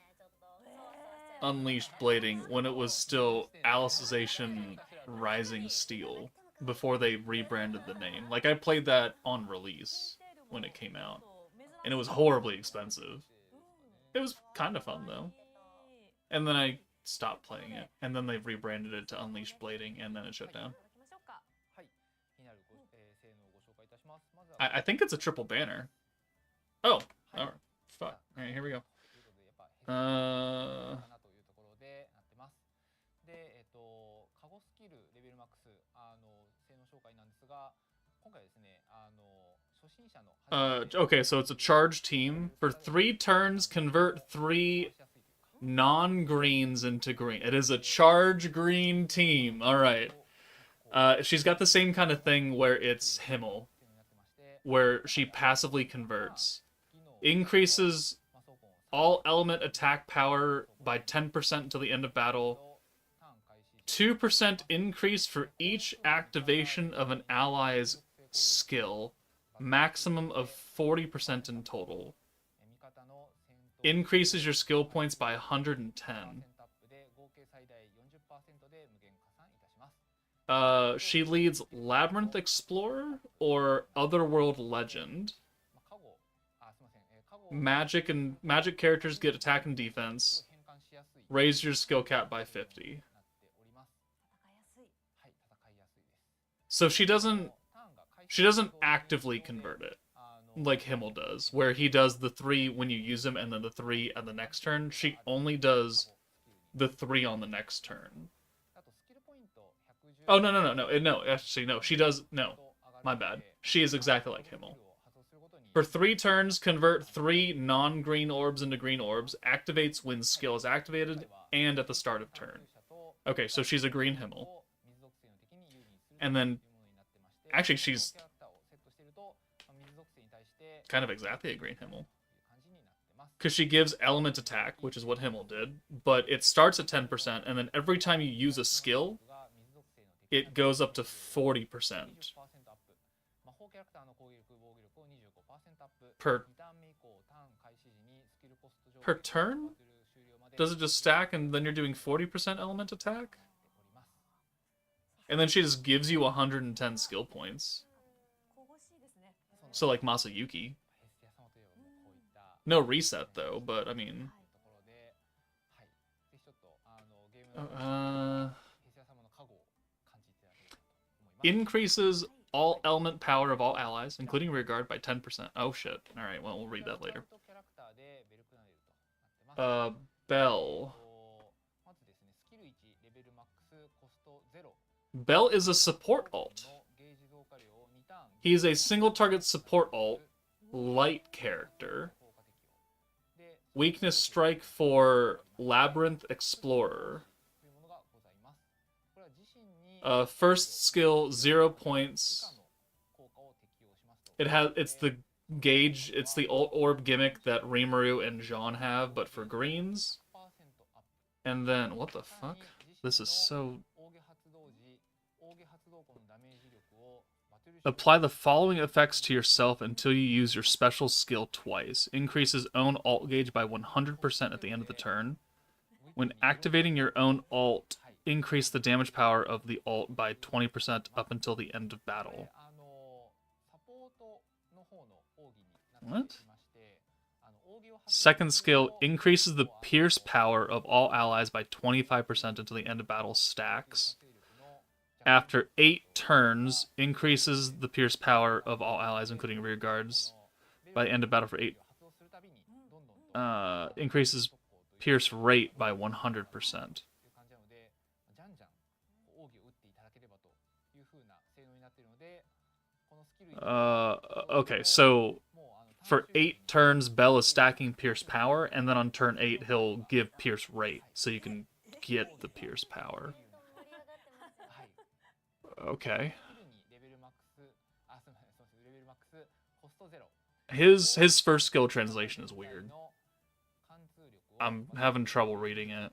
Unleashed Blading when it was still Alicization Rising Steel, before they rebranded the name. Like, I played that on release when it came out, and it was horribly expensive. It was kind of fun, though. And then I stopped playing it, and then they rebranded it to Unleashed Blading, and then it shut down. I think it's a triple banner. Oh, oh fuck. Alright, here we go. Okay, so it's a charge team. For 3 turns, convert 3 non-greens into green. It is a charge green team. Alright. She's got the same kind of thing where it's Himmel, where she passively converts. Increases all element attack power by 10% until the end of battle. 2% increase for each activation of an ally's skill. Maximum of 40% in total. Increases your skill points by 110. She leads Labyrinth Explorer or Otherworld Legend. Magic characters get attack and defense. Raise your skill cap by 50. So she doesn't actively convert it like Himmel does, where he does the 3 when you use him and then the 3 on the next turn. She only does the 3 on the next turn. Oh, no, actually, no, she does, no, my bad. She is exactly like Himmel. For 3 turns, convert 3 non-green orbs into green orbs, activates when skill is activated, and at the start of turn. Okay, so she's a green Himmel. And then, actually, she's kind of exactly a green Himmel. Because she gives element attack, which is what Himmel did, but it starts at 10%, and then every time you use a skill, it goes up to 40%. Per turn? Does it just stack and then you're doing 40% element attack? And then she just gives you 110 skill points. So like Masayuki. No reset though, but I mean... Increases all element power of all allies, including rearguard, by 10%. Oh shit. Alright, well, we'll read that later. Bell. Bell is a support alt. He is a single target support alt, light character. Weakness strike for Labyrinth Explorer. First skill, 0 points. It's the gauge, it's the alt orb gimmick that Rimuru and Jean have, but for greens. And then, what the fuck? This is so... Apply the following effects to yourself until you use your special skill twice. Increases own alt gauge by 100% at the end of the turn. When activating your own alt, increase the damage power of the alt by 20% up until the end of battle. What? Second skill increases the pierce power of all allies by 25% until the end of battle stacks. After 8 turns, increases the pierce power of all allies, including rear guards, by the end of battle for 8. Increases pierce rate by 100%. Okay, so for 8 turns, Bell is stacking Pierce Power, and then on turn 8, he'll give Pierce Rate, so you can get the Pierce Power. Okay. His first skill translation is weird. I'm having trouble reading it.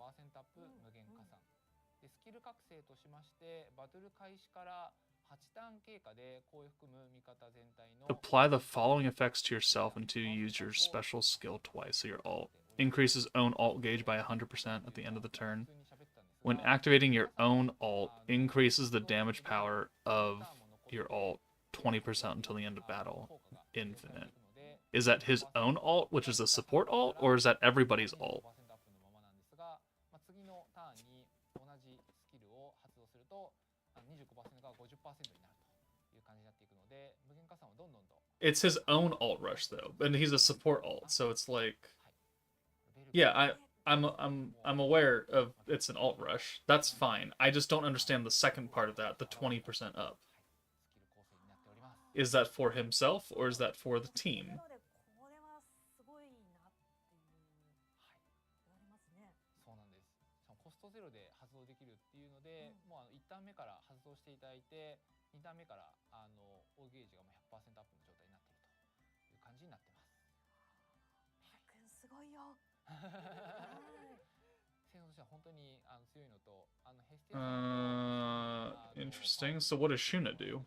Apply the following effects to yourself until you use your special skill twice. So your alt increases own alt gauge by 100% at the end of the turn. When activating your own alt, increases the damage power of your alt 20% until the end of battle. Infinite. Is that his own alt, which is a support alt, or is that everybody's alt? It's his own alt rush though, and he's a support alt, so it's like, yeah, I'm aware of it's an alt rush. That's fine. I just don't understand the second part of that, the 20% up. Is that for himself or is that for the team? Interesting. So what does Shuna do?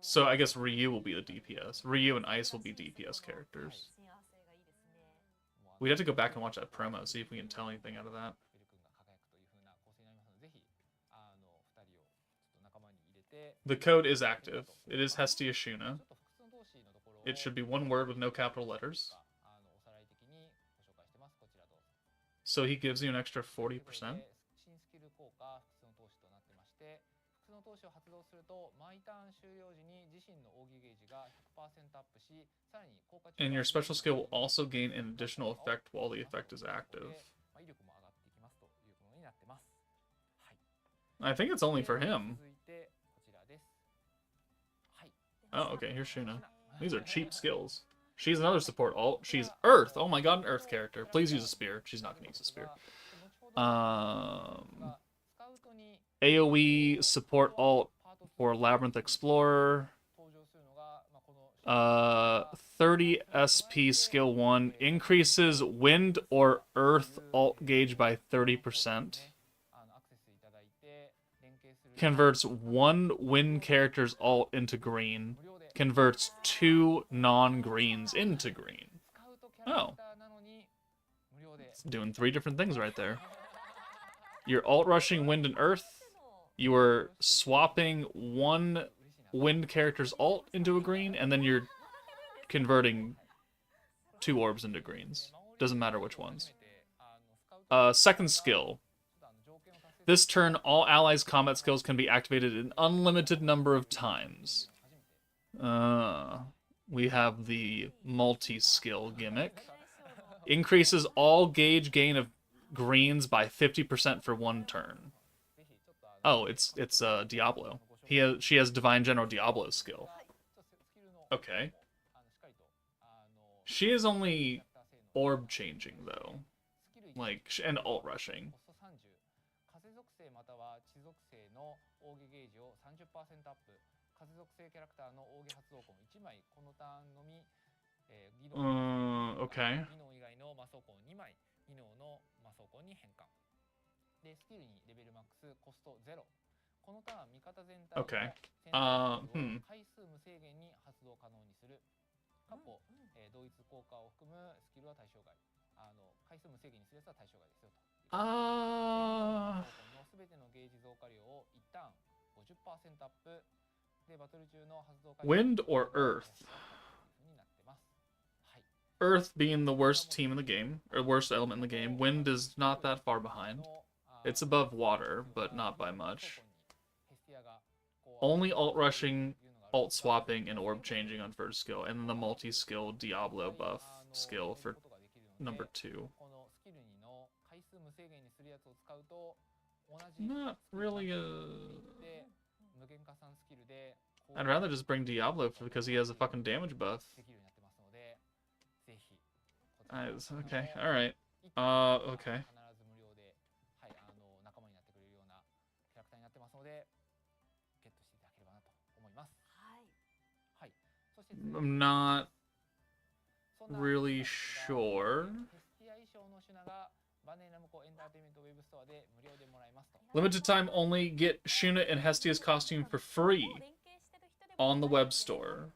So I guess Ryu will be the DPS. Ryu and Ice will be DPS characters. We'd have to go back and watch that promo, see if we can tell anything out of that. The code is active. It is Hestia Shuna. It should be one word with no capital letters. So he gives you an extra 40%? And your special skill will also gain an additional effect while the effect is active. I think it's only for him. Oh, okay, here's Shuna. These are cheap skills. She's another support alt. She's Earth. Oh my god, an Earth character. Please use a spear. She's not going to use a spear. AoE support alt for Labyrinth Explorer. 30 SP skill 1 increases wind or earth alt gauge by 30%. Converts 1 wind character's alt into green. Converts 2 non-greens into green. Oh. It's doing 3 different things right there. You're alt rushing wind and earth. You are swapping 1 wind character's alt into a green, and then you're converting 2 orbs into greens. Doesn't matter which ones. Second skill. This turn, all allies' combat skills can be activated an unlimited number of times. We have the multi-skill gimmick. Increases all gauge gain of greens by 50% for 1 turn. Oh, it's Diablo. She has Divine General Diablo's skill. Okay. She is only orb changing though, like, and alt rushing. Okay. Okay. Wind or Earth? Earth being the worst team in the game, or worst element in the game. Wind is not that far behind. It's above water, but not by much. Only alt rushing, alt swapping, and orb changing on first skill, and then the multi-skill Diablo buff skill for number 2. Not really I'd rather just bring Diablo because he has a fucking damage buff. Okay, alright. Okay. I'm not really sure. Limited time only, get Shuna and Hestia's costume for free on the web store.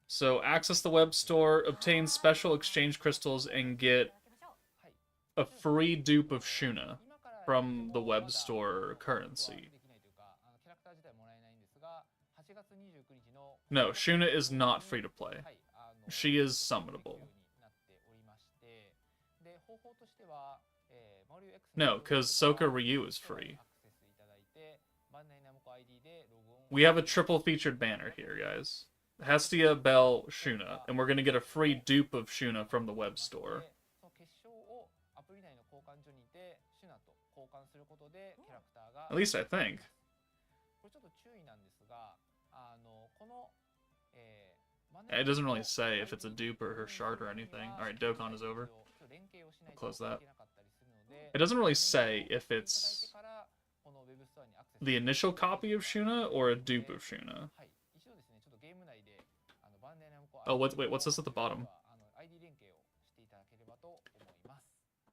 So access the web store, obtain special exchange crystals, and get a free dupe of Shuna from the web store currency. No, Shuna is not free to play. She is summonable. No, because Soka Ryu is free. We have a triple featured banner here, guys. Hestia, Bell, Shuna. And we're going to get a free dupe of Shuna from the web store. At least I think. It doesn't really say if it's a dupe or her shard or anything. Alright, Dokkan is over. We'll close that. It doesn't really say if it's the initial copy of Shuna or a dupe of Shuna. Oh, wait, what's this at the bottom?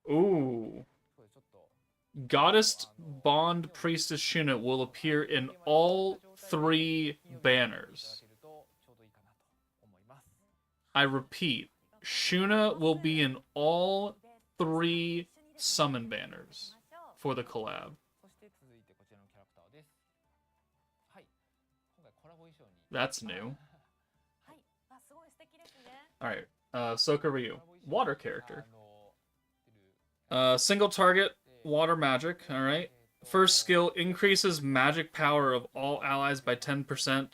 Ooh. Goddess Bond Priestess Shuna will appear in all 3 banners. I repeat, Shuna will be in all 3 summon banners for the collab. That's new. Alright, Soka Ryu. Water character. Single target, water magic, alright. First skill increases magic power of all allies by 10%.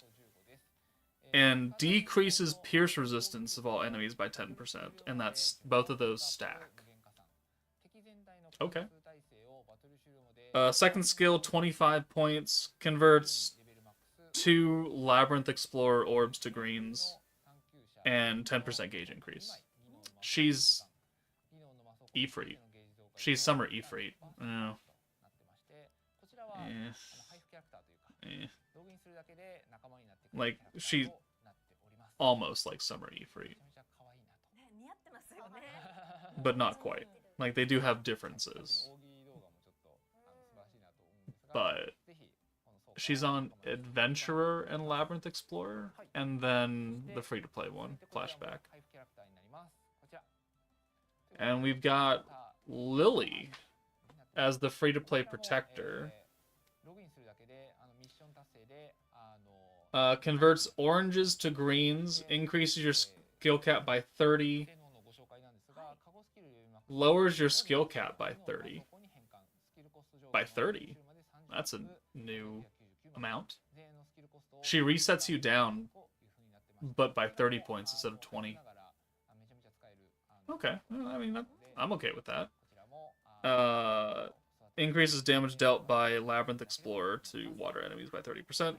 And decreases pierce resistance of all enemies by 10%. And that's both of those stack. Okay. Second skill, 25 points. Converts 2 Labyrinth Explorer orbs to greens. And 10% gauge increase. She's Ifrit. She's Summer Ifrit. Oh. Like, she's almost like Summer Ifrit. But not quite. Like, they do have differences. But she's on Adventurer and Labyrinth Explorer, and then the free-to-play one, Flashback. And we've got Lily as the free-to-play Protector. Converts oranges to greens, increases your skill cap by 30, lowers your skill cap by 30. By 30? That's a new amount. She resets you down, but by 30 points instead of 20. Okay, well, I mean, I'm okay with that. Increases damage dealt by Labyrinth Explorer to water enemies by 30%.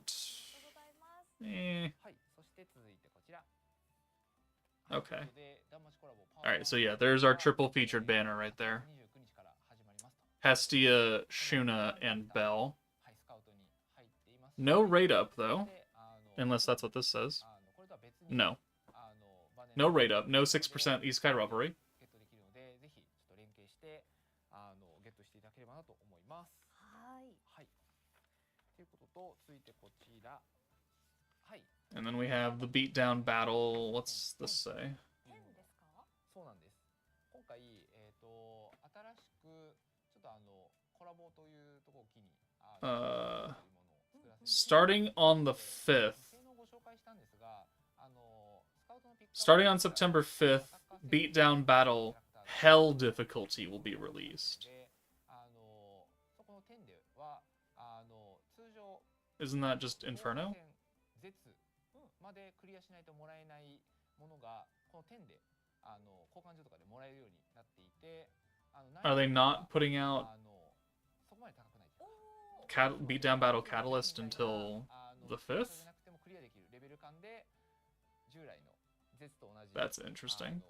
Okay. Alright, so yeah, there's our triple featured banner right there. Hestia, Shuna, and Bell. No rate up, though. Unless that's what this says. No. No rate up. No 6% Isekai Revelry. And then we have the beatdown battle. What's this say? Starting on the 5th, starting on September 5th, Beatdown Battle Hell difficulty will be released. Isn't that just Inferno? Are they not putting out Beatdown Battle Catalyst until the 5th? That's interesting.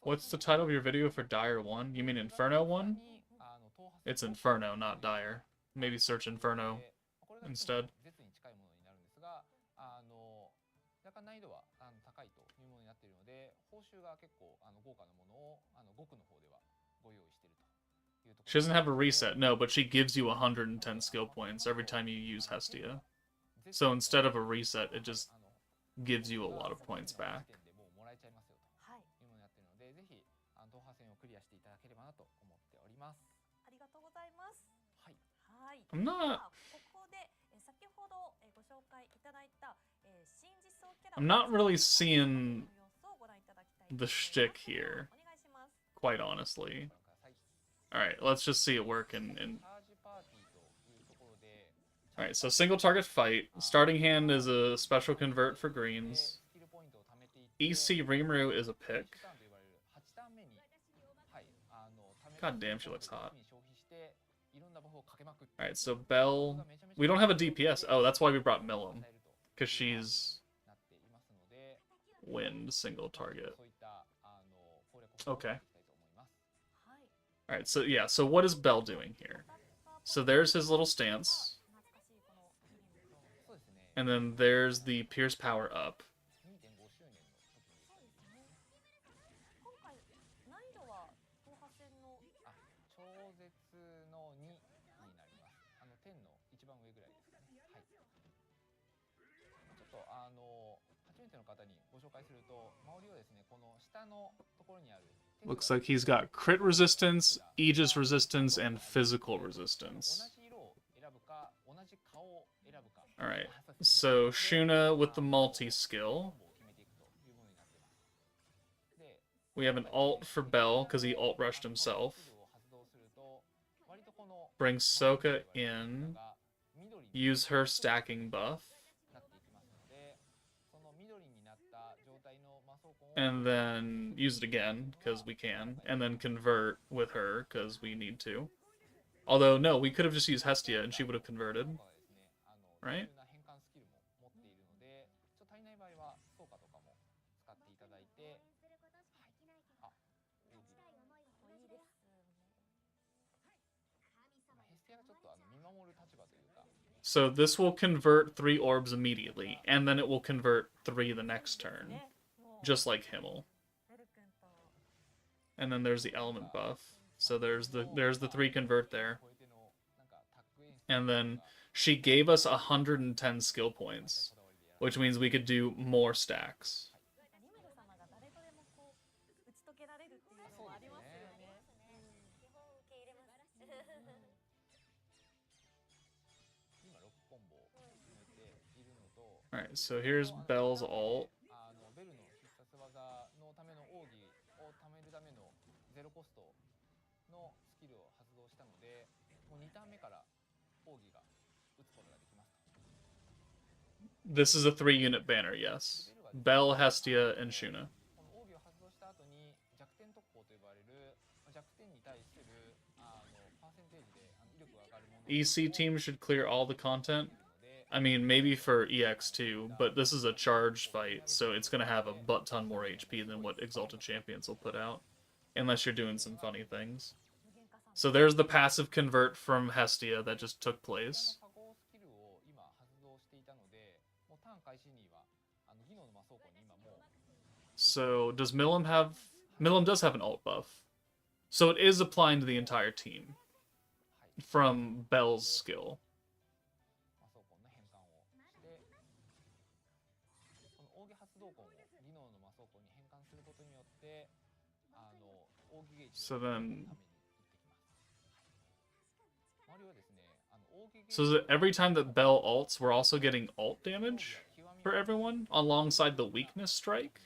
What's the title of your video for Dire 1? You mean Inferno 1? It's Inferno, not Dire. Maybe search Inferno instead. She doesn't have a reset, no, but she gives you 110 skill points every time you use Hestia. So instead of a reset, it just gives you a lot of points back. I'm not really seeing the shtick here, quite honestly. Alright, let's just see it work in... Alright, so single target fight. Starting hand is a special convert for greens. EC Rimuru is a pick. God damn, she looks hot. Alright, so Belle... We don't have a DPS. Oh, that's why we brought Millum. Because she's... Wind single target. Okay. Alright, so yeah, so what is Belle doing here? So there's his little stance. And then there's the Pierce power up. Looks like he's got crit resistance, Aegis resistance, and physical resistance. Alright, so Shuna with the multi-skill. We have an ult for Belle, because he ult-rushed himself. Bring Soka in. Use her stacking buff. And then use it again, because we can. And then convert with her, because we need to. Although, no, we could have just used Hestia, and she would have converted. Right? So this will convert 3 orbs immediately, and then it will convert 3 the next turn. Just like Himmel. And then there's the element buff. So there's the 3 convert there. And then she gave us 110 skill points, which means we could do more stacks. Alright, so here's Belle's ult. This is a 3-unit banner, yes. Belle, Hestia, and Shuna. EC teams should clear all the content. I mean, maybe for EX2, but this is a charged fight, so it's going to have a butt-ton more HP than what Exalted Champions will put out. Unless you're doing some funny things. So there's the passive convert from Hestia that just took place. So does Millum have... Millum does have an ult buff. So it is applying to the entire team. From Belle's skill. So then... So is it every time that Bell ults, we're also getting ult damage for everyone alongside the weakness strike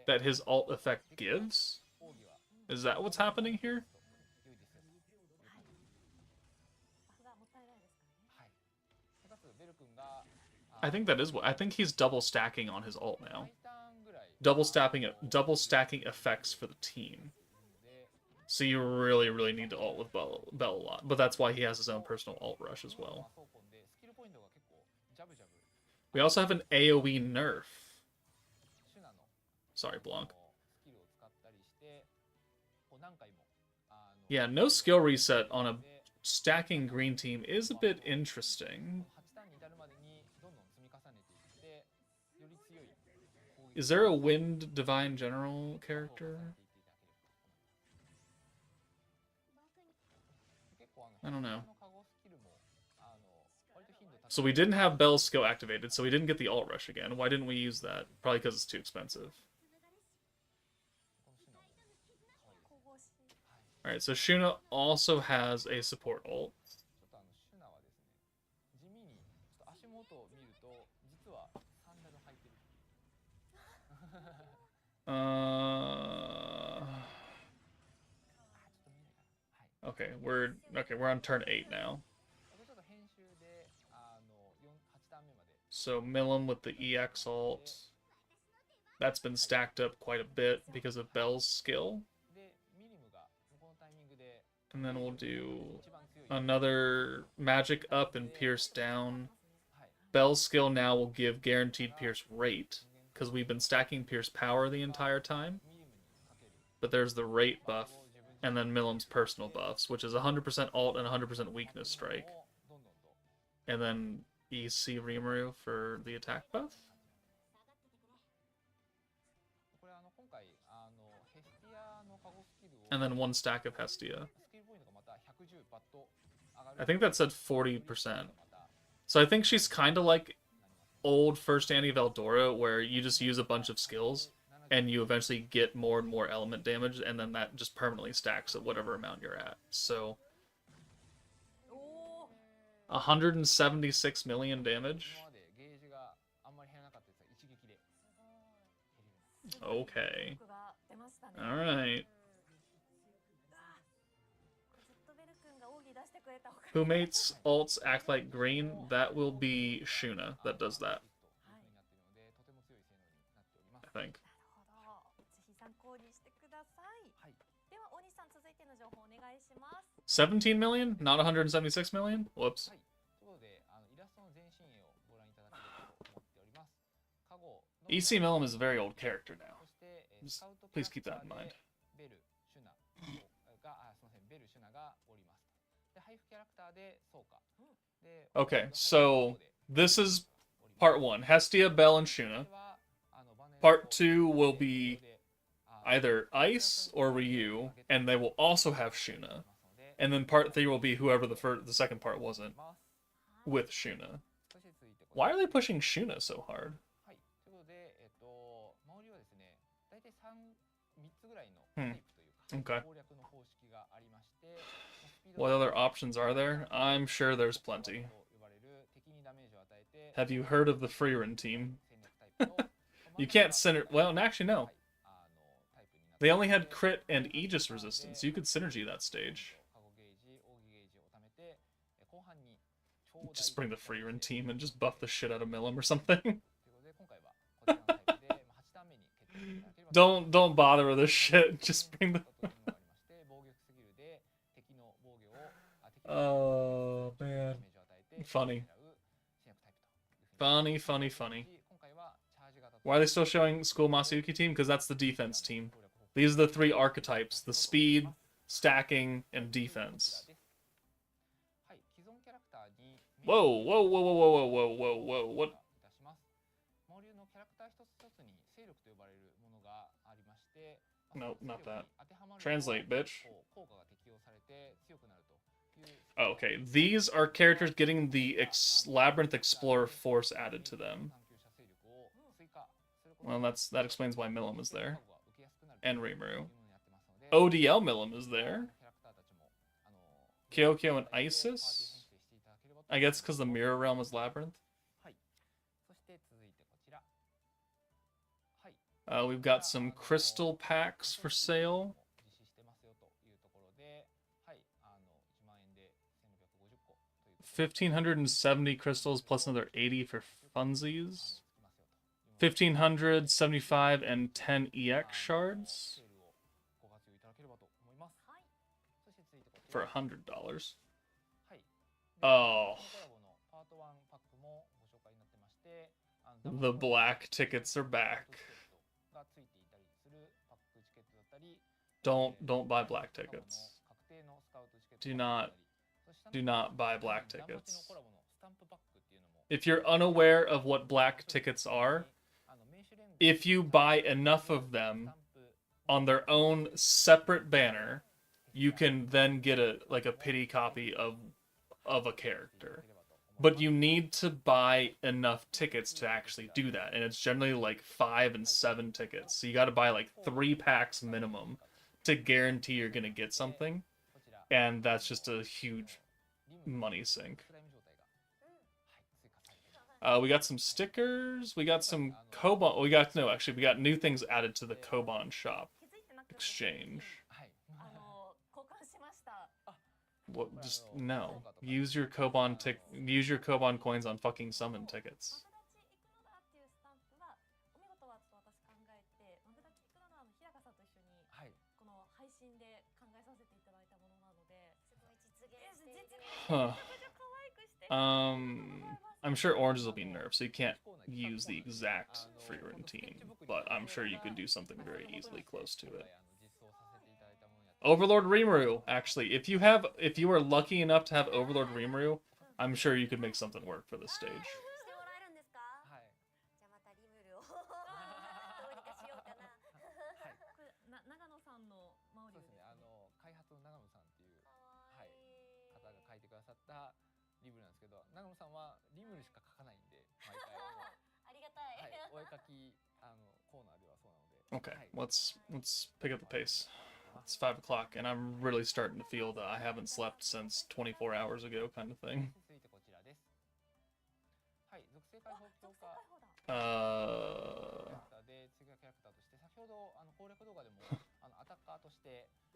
that his ult effect gives? Is that what's happening here? I think that is what... I think he's double stacking on his ult now. Double stacking effects for the team. So you really, really need to ult with Bell a lot. But that's why he has his own personal ult rush as well. We also have an AoE nerf. Sorry, Blanc. Yeah, no skill reset on a stacking green team is a bit interesting. Is there a Wind Divine General character? I don't know. So we didn't have Bell's skill activated, so we didn't get the ult rush again. Why didn't we use that? Probably because it's too expensive. Alright, so Shuna also has a support ult. Okay, we're on turn 8 now. So Milim with the EX ult. That's been stacked up quite a bit because of Bell's skill. And then we'll do another magic up and pierce down. Bell's skill now will give guaranteed pierce rate, because we've been stacking pierce power the entire time. But there's the rate buff, and then Milim's personal buffs, which is 100% ult and 100% weakness strike. And then EC Rimuru for the attack buff. And then one stack of Hestia. I think that said 40%. So I think she's kind of like old first Annie Veldora, where you just use a bunch of skills and you eventually get more and more element damage, and then that just permanently stacks at whatever amount you're at. So 176 million damage. Okay. Alright. Who mates ults act like green? That will be Shuna that does that. I think. 17 million? Not 176 million? Whoops. EC Milim is a very old character now. Just please keep that in mind. Okay, so this is part 1. Hestia, Bell, and Shuna. Part 2 will be either Ice or Ryu, and they will also have Shuna. And then part 3 will be whoever the second part wasn't, with Shuna. Why are they pushing Shuna so hard? Okay. What other options are there? I'm sure there's plenty. Have you heard of the Freerin team? You can't center... Well, actually, no. They only had crit and Aegis resistance. You could synergy that stage. Just bring the Freerin team and just buff the shit out of Milim or something. Don't bother with this shit. Just bring the... Oh, man. Funny. Funny. Why are they still showing School Masayuki team? Because that's the defense team. These are the 3 archetypes. The speed, stacking, and defense. Whoa. What? No, not that. Translate, bitch. Oh, okay, these are characters getting the Labyrinth Explorer Force added to them. Well, that explains why Milim is there. And Rimuru. ODL Milim is there. Kyokyo and Isis. I guess because the Mirror Realm is Labyrinth. We've got some crystal packs for sale. 1,570 crystals plus another 80 for funsies. 1,575 and 10 EX shards for $100. Oh. The black tickets are back. Don't buy black tickets. Do not buy black tickets. If you're unaware of what black tickets are, if you buy enough of them on their own separate banner, you can then get a pity copy of a character. But you need to buy enough tickets to actually do that, and it's generally like 5 and 7 tickets. So you got to buy like 3 packs minimum to guarantee you're gonna get something, and that's just a huge money sink. We got some stickers. We got some Koban. We got new things added to the Koban shop exchange. What? Just no. Use your Koban coins on fucking summon tickets. Huh. I'm sure oranges will be nerfed, so you can't use the exact free routine, but I'm sure you could do something very easily close to it. Overlord Rimuru, actually, if you are lucky enough to have Overlord Rimuru, I'm sure you could make something work for this stage. Okay, let's pick up the pace. It's 5 o'clock, and I'm really starting to feel that I haven't slept since 24 hours ago, kind of thing.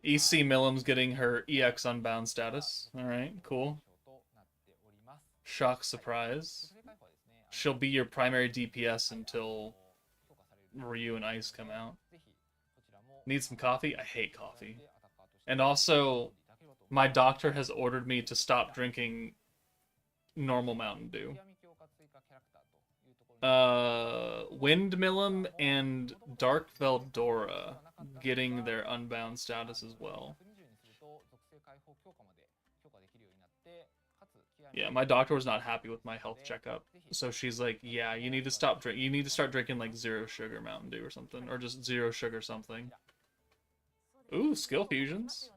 EC Millim's getting her EX Unbound status. Alright, cool. Shock surprise. She'll be your primary DPS until Ryu and Ice come out. Need some coffee? I hate coffee. And also, my doctor has ordered me to stop drinking normal Mountain Dew. Windmillum and Dark Veldora getting their Unbound status as well. Yeah, my doctor was not happy with my health checkup, so she's like, "Yeah, you need to stop drink. You need to start drinking like 0 sugar Mountain Dew or something, or just 0 sugar something." Ooh, skill fusions.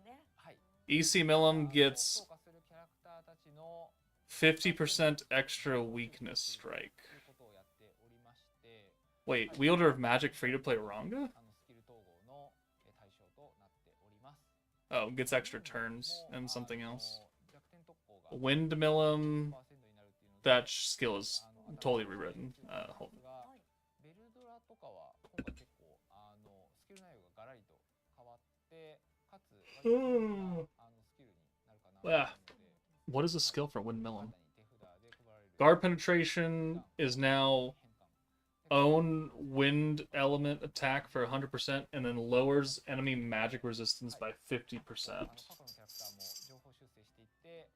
EC Millum gets 50% extra weakness strike. Wait, Wielder of Magic free to play Ranga? Oh, gets extra turns and something else. Windmillum, that skill is totally rewritten. Hold on. What is the skill for Windmillum? Guard penetration is now own wind element attack for 100% and then lowers enemy magic resistance by 50%.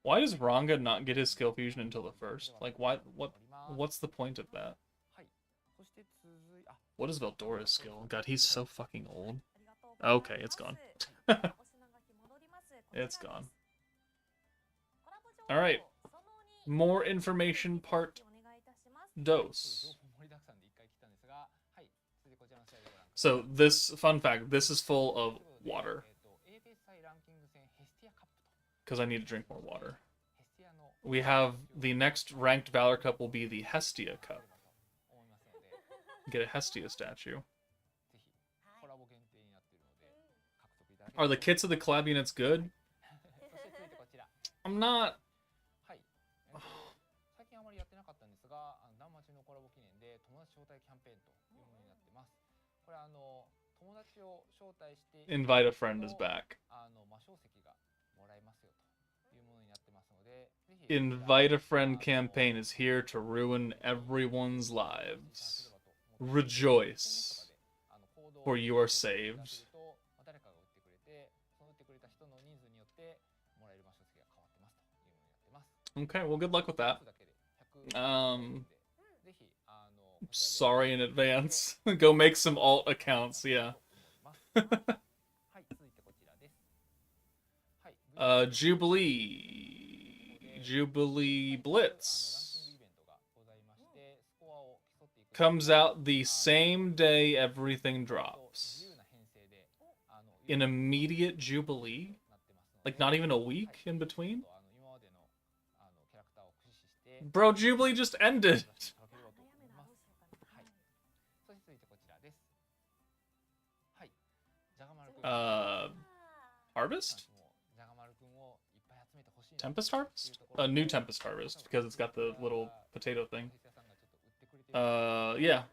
Why does Ranga not get his skill fusion until the first? Like, what's the point of that? What is Veldora's skill? God, he's so fucking old. Okay, it's gone. It's gone. Alright. More information part dose. So this, fun fact, this is full of water. Because I need to drink more water. We have the next ranked Valor Cup will be the Hestia Cup. Get a Hestia statue. Are the kits of the collab units good? I'm not. はい、最近あまりやってなかったんですが、ダンマチのコラボ記念で友達招待キャンペーンというものになってます。これ友達を招待して Invite a friend is back. 魔晶石がもらえますよというものになってますので、ぜひ Invite a friend campaign is here to ruin everyone's lives. Rejoice, for you are saved. 誰かが打ってくれて、その打ってくれた人の人数によってもらえる魔晶石が変わってますというものになってます。 Okay, well, good luck with that. Sorry in advance. Go make some alt accounts, yeah. Jubilee Blitz comes out the same day everything drops. An immediate Jubilee? Like not even a week in between? Bro, Jubilee just ended. Harvest? Tempest Harvest? A new Tempest Harvest, because it's got the little potato thing. Yeah.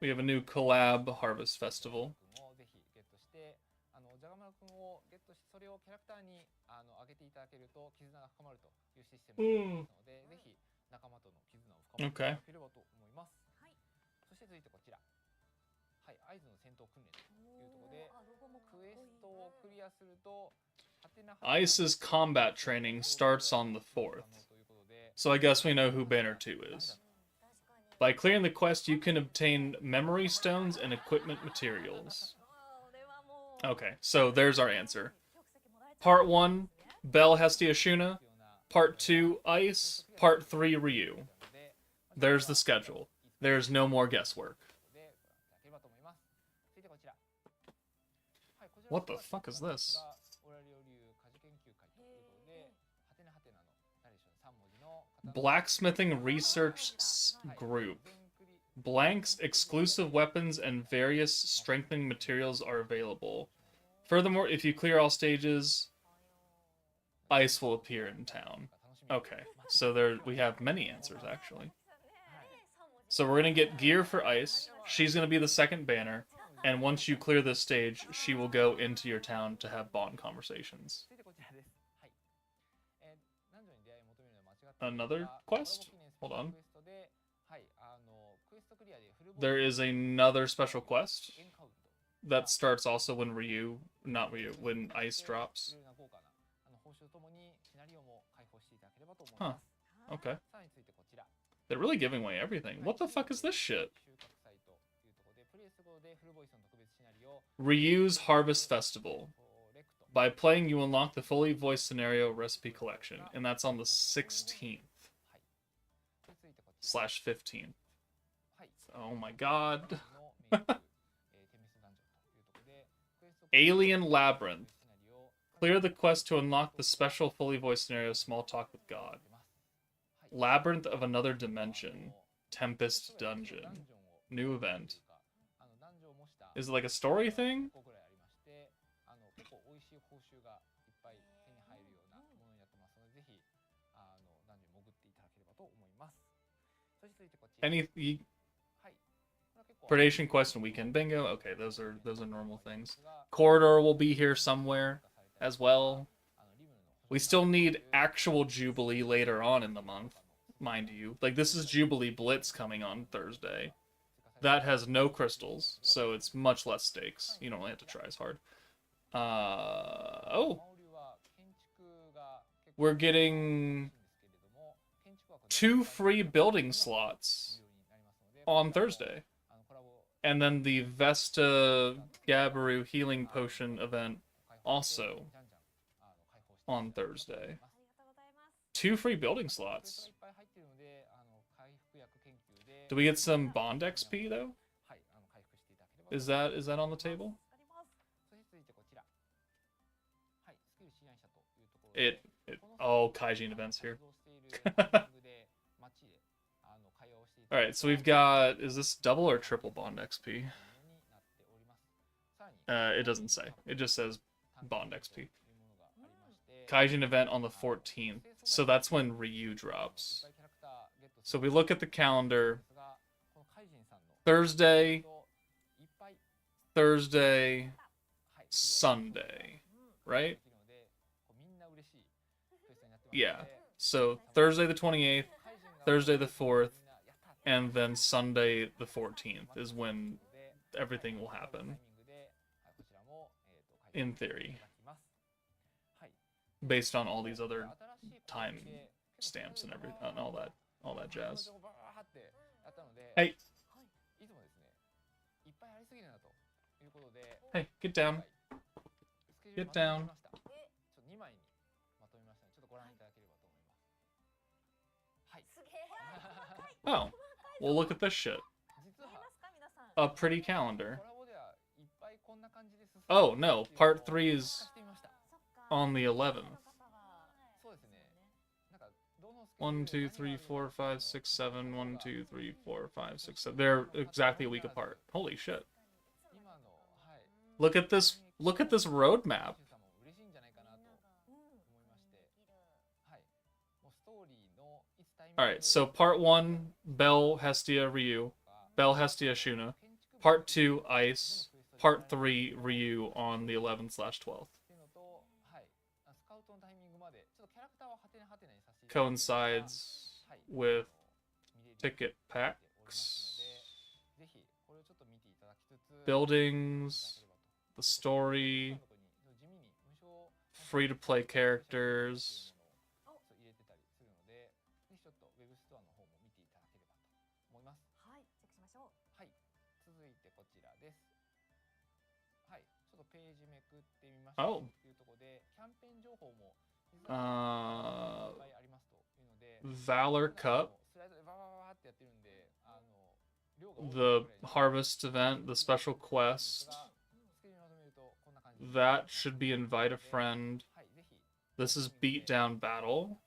We have a new collab Harvest Festival. Okay. Ice's combat training starts on the 4th. So I guess we know who Banner 2 is. By clearing the quest, you can obtain memory stones and equipment materials. Okay, so there's our answer. Part 1, Bell Hestia Shuna. Part 2, Ice. Part 3, Ryu. There's the schedule. There's no more guesswork. What the fuck is this? Blacksmithing Research Group. Blanks, exclusive weapons, and various strengthening materials are available. Furthermore, if you clear all stages, Ice will appear in town. Okay, so there we have many answers, actually. So we're going to get gear for Ice. She's going to be the second banner. And once you clear this stage, she will go into your town to have bond conversations. Another quest? Hold on. There is another special quest that starts also when when Ice drops. Huh. Okay. They're really giving away everything. What the fuck is this shit? Ryu's Harvest Festival. By playing, you unlock the fully voiced scenario recipe collection, and that's on the 16th/15th. Oh my god. Alien Labyrinth. Clear the quest to unlock the special fully voiced scenario Small Talk with God. Labyrinth of Another Dimension. Tempest Dungeon. New event. Is it like a story thing? Any predation quest and weekend bingo? Okay, those are normal things. Corridor will be here somewhere as well. We still need actual Jubilee later on in the month, mind you. Like, this is Jubilee Blitz coming on Thursday. That has no crystals, so it's much less stakes. You don't really have to try as hard. Oh. We're getting 2 free building slots on Thursday. And then the Vesta Gabaru Healing Potion event also on Thursday. 2 free building slots. Do we get some Bond XP though? Is that on the table? Oh, Kaijin events here. Alright, so we've got, is this double or triple Bond XP? It doesn't say. It just says Bond XP. Kaijin event on the 14th. So that's when Ryu drops. So we look at the calendar. Thursday, Sunday, right? Yeah. So Thursday the 28th, Thursday the 4th, and then Sunday the 14th is when everything will happen. In theory. Based on all these other time stamps and everything, and all that jazz. Hey. Hey, get down. Get down. Oh, well, look at this shit. A pretty calendar. Oh, no, part 3 is on the 11th. 1, 2, 3, 4, 5, 6, 7. 1, 2, 3, 4, 5, 6, 7. They're exactly a week apart. Holy shit. Look at this roadmap. Alright, so part 1, Bell, Hestia, Ryu. Bell, Hestia, Shuna. Part 2, Ice. Part 3, Ryu on the 11th/12th. Coincides with ticket packs. Buildings. The story. Free-to-play characters. Oh. Valor Cup. The Harvest event, the special quest. That should be invite a friend. This is Beatdown Battle.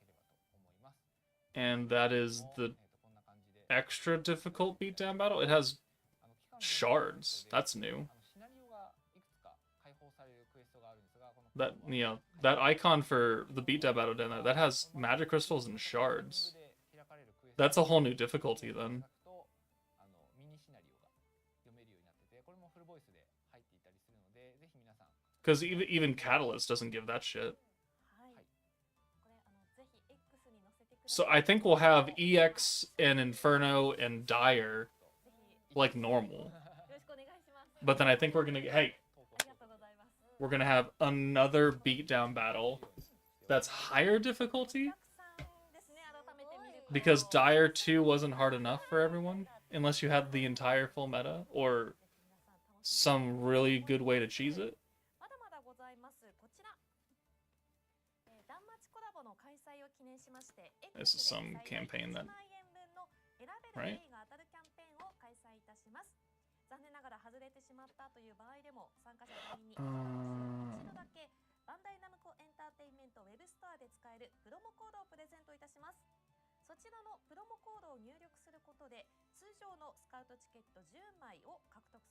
And that is the extra difficult Beatdown Battle. It has shards. That's new. That, you know, that icon for the Beatdown Battle down there, that has magic crystals and shards. That's a whole new difficulty then. Because even Catalyst doesn't give that shit. So I think we'll have EX and Inferno and Dire like normal. But then I think we're gonna we're gonna have another Beatdown Battle that's higher difficulty. Because Dire 2 wasn't hard enough for everyone, unless you had the entire full meta, or some really good way to cheese it. This is some campaign that, right?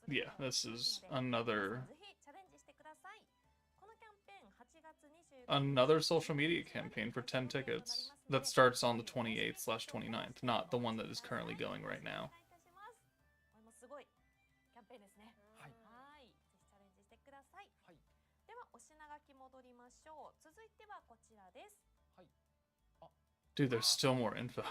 Yeah, this is another social media campaign for 10 tickets that starts on the 28th/29th, not the one that is currently going right now. Dude, there's still more info.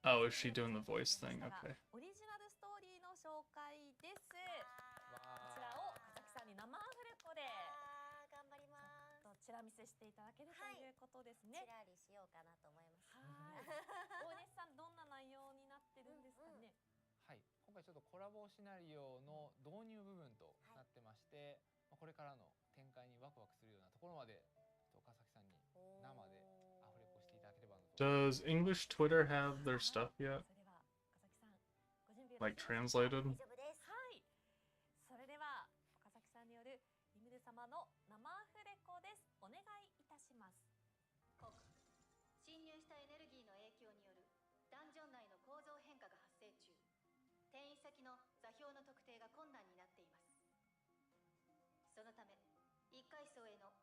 Oh, is she doing the voice thing? Okay. Does English Twitter have their stuff yet? Like translated?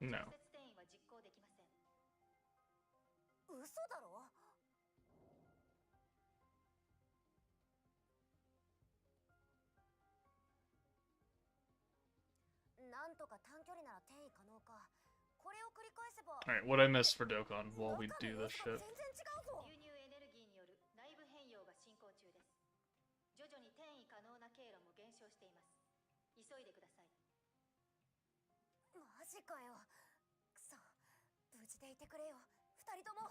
No. 嘘だろ。なんとか短距離なら転移可能か。これを繰り返せば。Alright, what I missed for Dokkan while we do this shit? 全然違うぞ。流入エネルギーによる内部変容が進行中です。徐々に転移可能な経路も減少しています。急いでください。マジかよ。くそ。無事でいてくれよ。二人とも。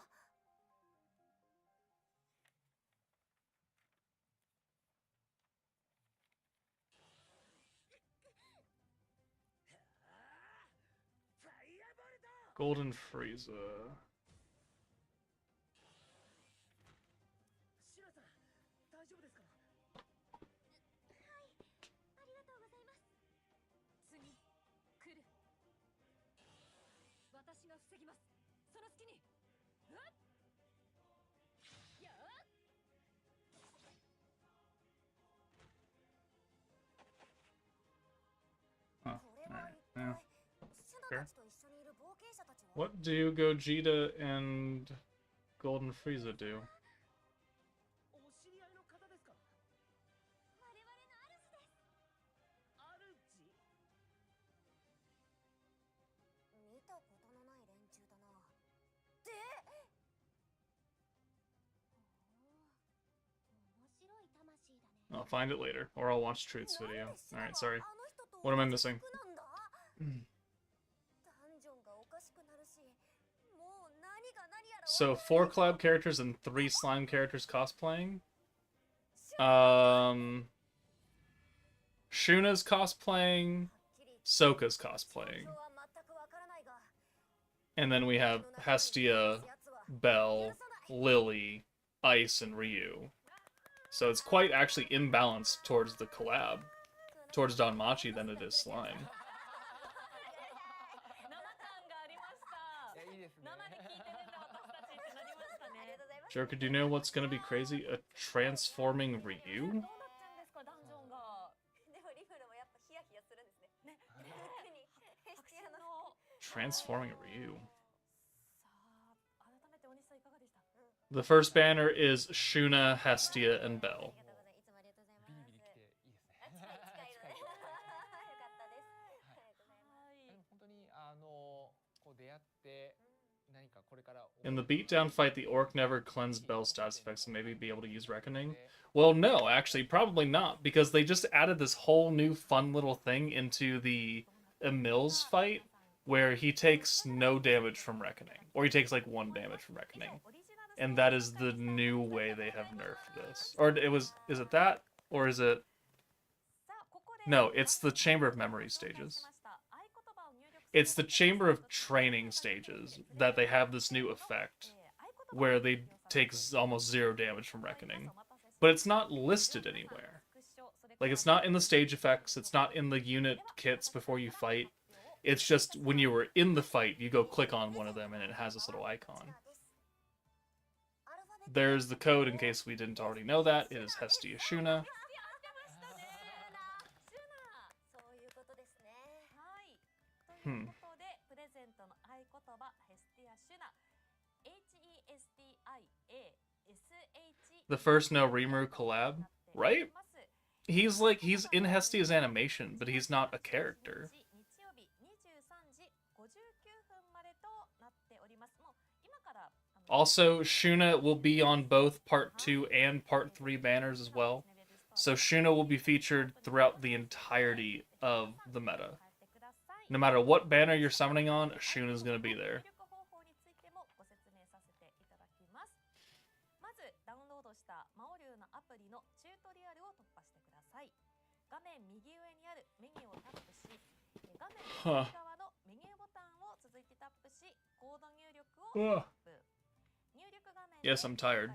Golden Frieza. シュラさん、大丈夫ですか？はい、ありがとうございます。次、来る。私が防ぎます。その隙に。うわっ。やあ。 Huh. Alright, yeah. Sure. What do Gogeta and Golden Frieza do? お知り合いの方ですか？我々の主です。主？見たことのない連中だな。で、面白い魂だね。 I'll find it later, or I'll watch Truth's video. Alright, sorry. What am I missing? So 4 collab characters and 3 slime characters cosplaying. Shuna's cosplaying, Sokka's cosplaying. And then we have Hestia, Belle, Lily, Ice, and Ryu. So it's quite actually imbalanced towards the collab, towards DANMACHI than it is slime. Joker, do you know what's gonna be crazy? A transforming Ryu? Transforming Ryu. The first banner is Shuna, Hestia, and Belle. In the beatdown fight, the orc never cleansed Belle's status effects and maybe be able to use Reckoning. Well, no, actually, probably not, because they just added this whole new fun little thing into the Emil's fight, where he takes no damage from Reckoning, or he takes like 1 damage from Reckoning. And that is the new way they have nerfed this. Or is it that? Or is it... No, it's the Chamber of Memory stages. It's the Chamber of Training stages that they have this new effect, where they take almost 0 damage from Reckoning. But it's not listed anywhere. Like, it's not in the stage effects, it's not in the unit kits before you fight. It's just, when you were in the fight, you go click on one of them and it has this little icon. There's the code in case we didn't already know that. It is Hestia Shuna. The first no Rimuru collab, right? He's in Hestia's animation, but he's not a character. Also, Shuna will be on both Part 2 and Part 3 banners as well. So Shuna will be featured throughout the entirety of the meta. No matter what banner you're summoning on, Shuna's going to be there. Huh. Yes, I'm tired.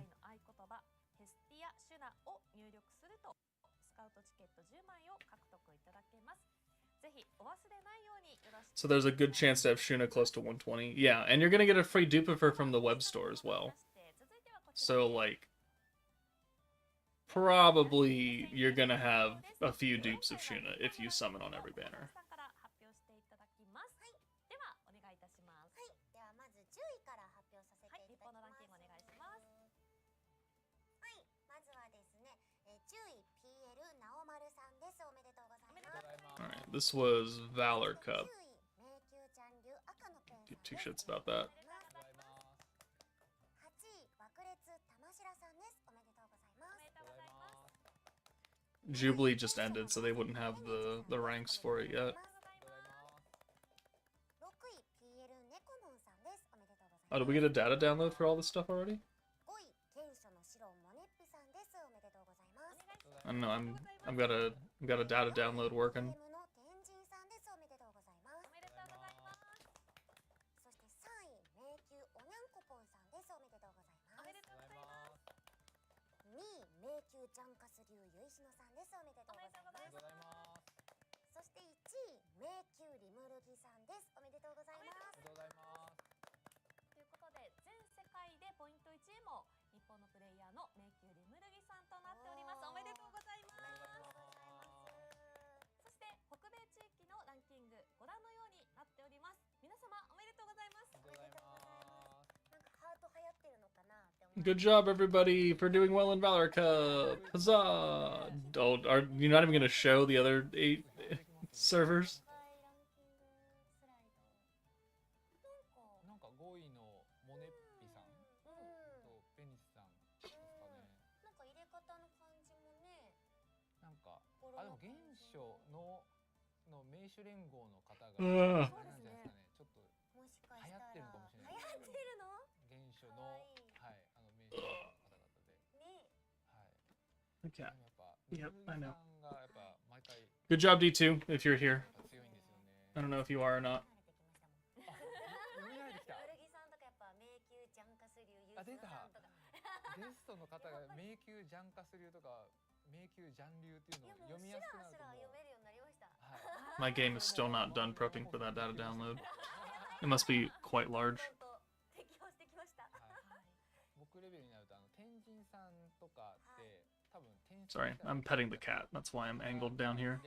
So there's a good chance to have Shuna close to 120. Yeah, and you're gonna get a free dupe of her from the web store as well. So, like, probably you're gonna have a few dupes of Shuna if you summon on every banner. This was Valor Cup. Give two shits about that. Jubilee just ended, so they wouldn't have the ranks for it yet. Oh, did we get a data download for all this stuff already? I don't know. I've got a data download working. Good job, everybody, for doing well in Valor Cup. Huzzah! Oh, you're not even going to show the other 8 servers? Okay. Yep, I know. Good job, D2, if you're here. I don't know if you are or not. My game is still not done prepping for that data download. It must be quite large. Sorry, I'm petting the cat. That's why I'm angled down here.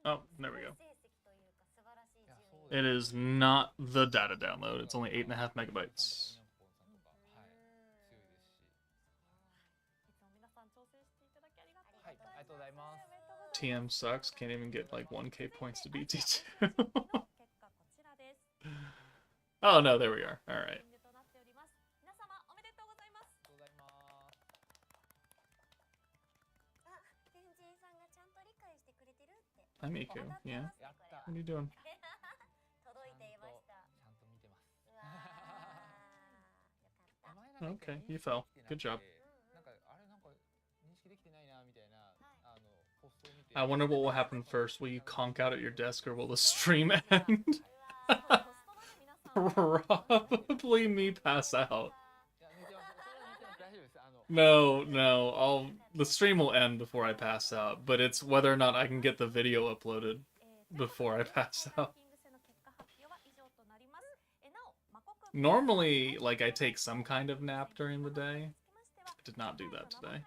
Oh, there we go. It is not the data download. It's only 8.5 megabytes. TM sucks. Can't even get like 1k points to beat D2. Oh no, there we are. All right. Hi Miku. Yeah. What are you doing? Okay, you fell. Good job. I wonder what will happen first. Will you conk out at your desk or will the stream end? Probably me pass out. No, the stream will end before I pass out, but it's whether or not I can get the video uploaded before I pass out. Normally, like, I take some kind of nap during the day. I did not do that today.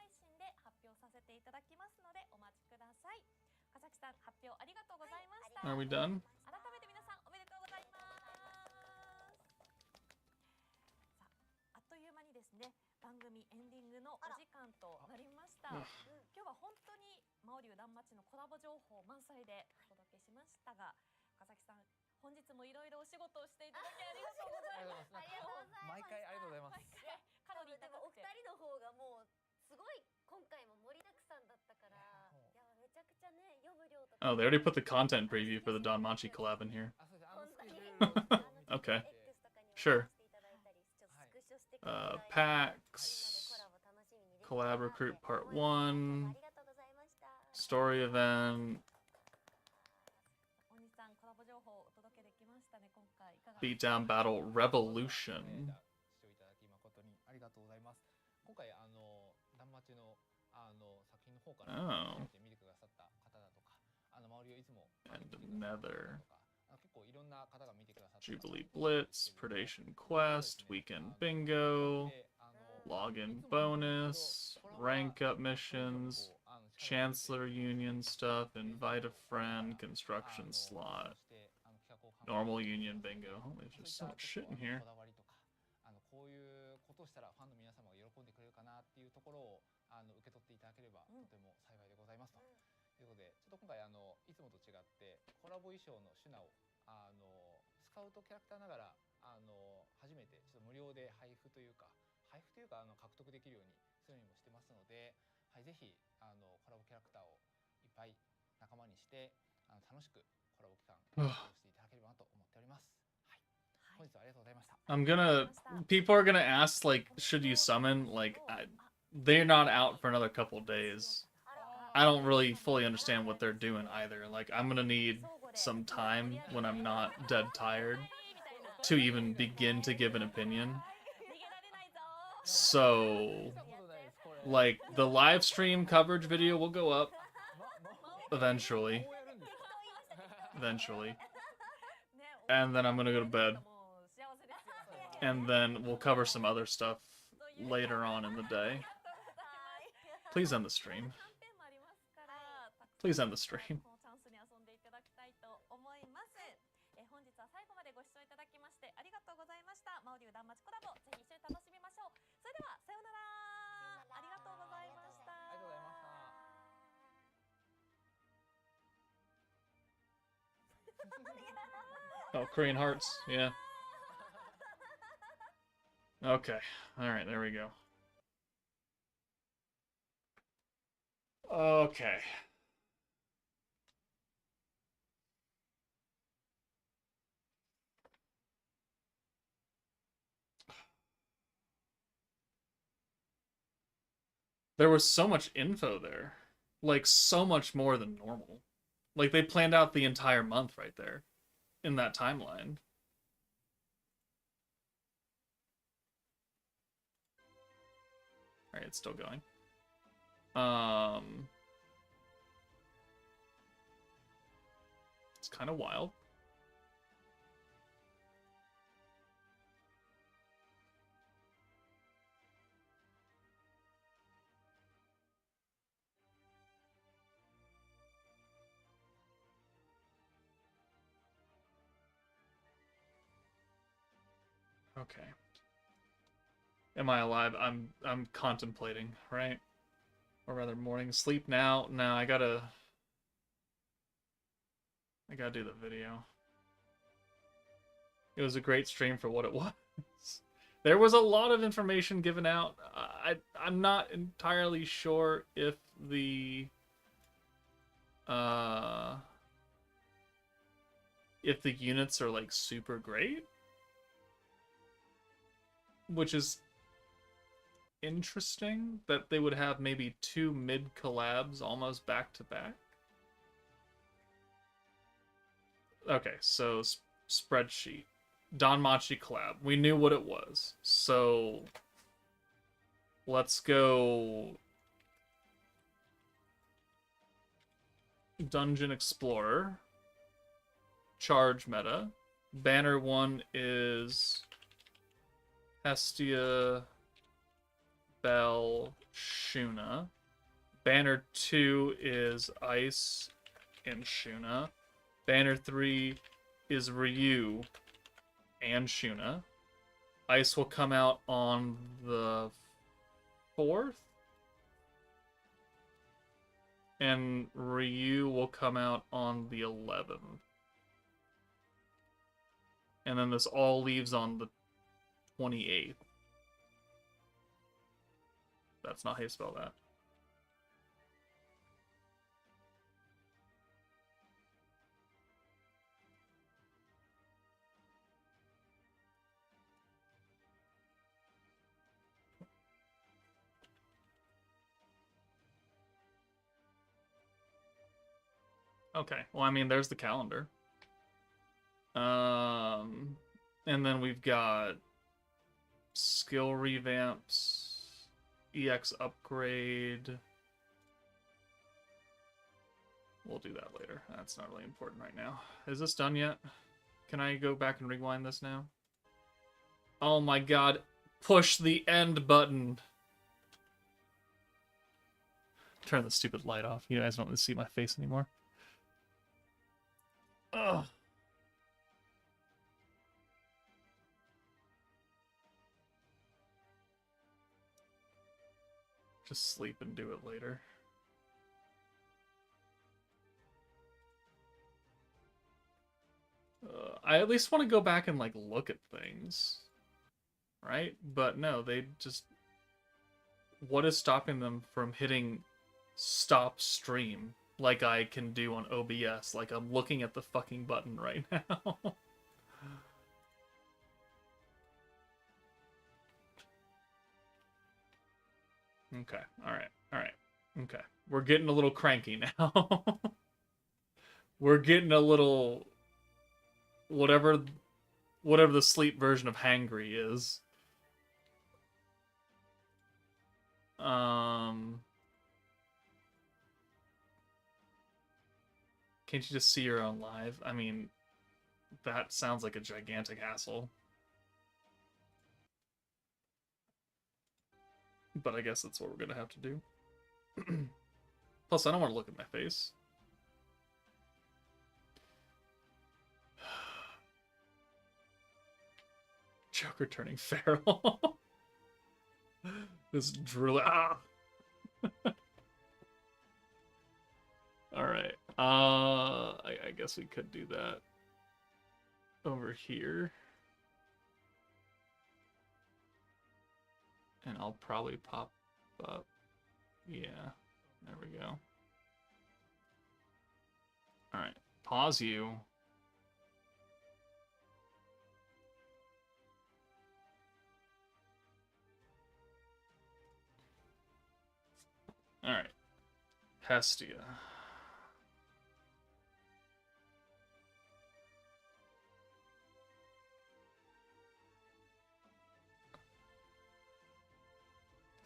Are we done? Oh, they already put the content preview for the DANMACHI collab in here. Okay. Sure. Packs. Collab Recruit Part 1. Story event. Beatdown Battle Revolution. Oh. And Nether. Jubilee Blitz, Predation Quest, Weekend Bingo, Login Bonus, Rank Up Missions, Chancellor Union stuff, Invite a Friend, Construction Slot. Normal Union Bingo. Oh, there's そうい just っ so た much ちょ shit っ in と here. こだわりとかこういうことをしたらファンの皆様が喜んでくれるかなっていうところを受け取っていただければとても幸いでございますということで、ちょっと今回いつもと違ってコラボ衣装の品をスカウトキャラクターながら初めてちょっと無料で配布というか獲得できるようにするようにもしてますので、はい、ぜひコラボキャラクターをいっぱい仲間にして楽しくコラボ期間過ごしていただければなと思っております。はい、本日はありがとうございました。People are gonna ask, like, should you summon? Like, they're not out for another couple days. I don't really fully understand what they're doing either. Like, I'm gonna need some time when I'm not dead tired to even begin to give an opinion. So, like, the live stream coverage video will go up eventually. And then I'm gonna go to bed. And then we'll cover some other stuff later on in the day. Please end the stream. Please end the stream. 本日は最後までご視聴いただきましてありがとうございました。マオリュウ断末コラボ、ぜひ一緒に楽しみましょう。それではさようなら。ありがとうございました。ありがとうございました。 Oh, Korean Hearts, yeah. Okay, alright, there we go. Okay. There was so much info there. Like, so much more than normal. Like, they planned out the entire month right there. In that timeline. Alright, it's still going. It's kind of wild. Okay. Am I alive? I'm contemplating, right? Or rather morning sleep now. No, I gotta do the video. It was a great stream for what it was. There was a lot of information given out. I'm not entirely sure if the units are like super great, which is interesting that they would have maybe 2 mid collabs almost back to back. Okay, so spreadsheet. DANMACHI collab. We knew what it was. So let's go Dungeon Explorer. Charge meta. Banner 1 is Hestia, Bell, Shuna. Banner 2 is Ice and Shuna. Banner 3 is Ryu and Shuna. Ice will come out on the 4th. And Ryu will come out on the 11th. And then this all leaves on the 28th. That's not how you spell that. Okay, well, I mean, there's the calendar. And then we've got skill revamps, EX upgrade. We'll do that later. That's not really important right now. Is this done yet? Can I go back and rewind this now? Oh my god. Push the end button. Turn the stupid light off. You guys don't see my face anymore. Ugh. Just sleep and do it later. I at least want to go back and like look at things, right? But no, they just. What is stopping them from hitting stop stream like I can do on OBS? Like I'm looking at the fucking button right now. Okay, alright. Okay. We're getting a little cranky now. We're getting a little whatever the sleep version of hangry is. Can't you just see your own live? I mean, that sounds like a gigantic hassle. But I guess that's what we're gonna have to do. Plus, I don't want to look at my face. Joker turning feral. This drill. Ah! Alright. I guess we could do that over here. And I'll probably pop up. Yeah. There we go. Alright. Pause you. Alright. Hestia.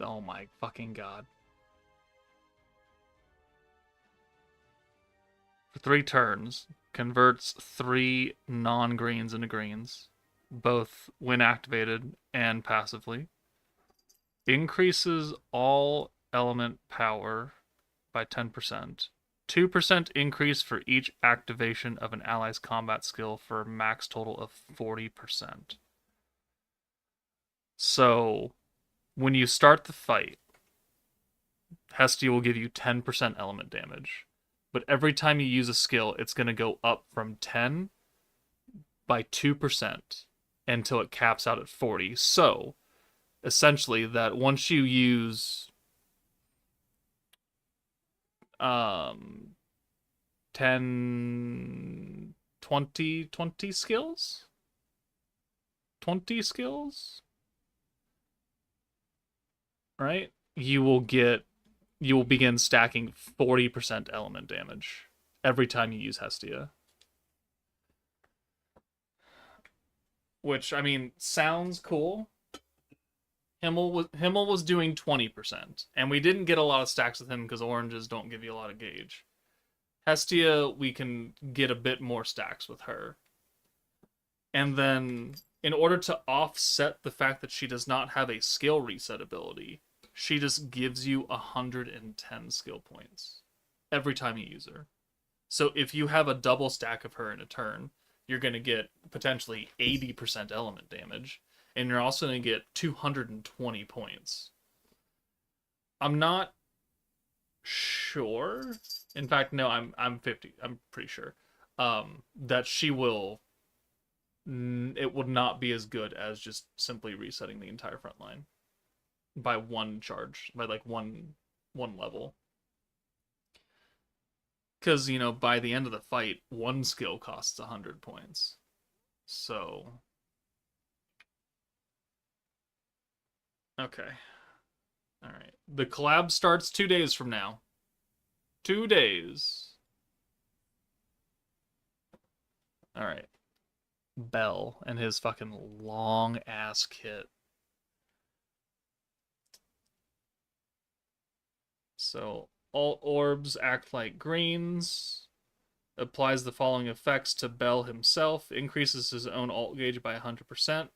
Oh my fucking god. For 3 turns, converts 3 non-greens into greens, both when activated and passively. Increases all element power by 10%. 2% increase for each activation of an ally's combat skill for a max total of 40%. So, when you start the fight, Hestia will give you 10% element damage. But every time you use a skill, it's going to go up from 10 by 2% until it caps out at 40. So, essentially, that once you use 10, 20 skills? 20 skills? Right? You will begin stacking 40% element damage every time you use Hestia. Which, I mean, sounds cool. Himmel was doing 20%, and we didn't get a lot of stacks with him because oranges don't give you a lot of gauge. Hestia, we can get a bit more stacks with her. And then, in order to offset the fact that she does not have a skill reset ability, she just gives you 110 skill points every time you use her. So if you have a double stack of her in a turn, you're going to get potentially 80% element damage, and you're also going to get 220 points. I'm not sure. In fact, no, I'm 50. I'm pretty sure that she will. It would not be as good as just simply resetting the entire front line by one charge, by like one level. Because, you know, by the end of the fight, one skill costs 100 points. So. Okay. Alright. The collab starts 2 days from now. 2 days. Alright. Bell and his fucking long ass kit. So, all orbs act like greens. Applies the following effects to Bell himself. Increases his own alt gauge by 100%.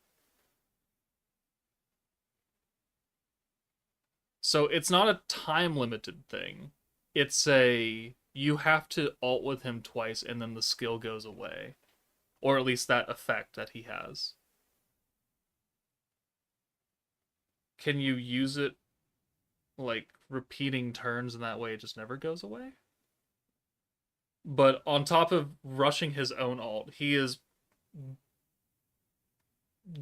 So it's not a time-limited thing. It's you have to alt with him twice and then the skill goes away. Or at least that effect that he has. Can you use it like repeating turns, and that way it just never goes away. But on top of rushing his own ult, he is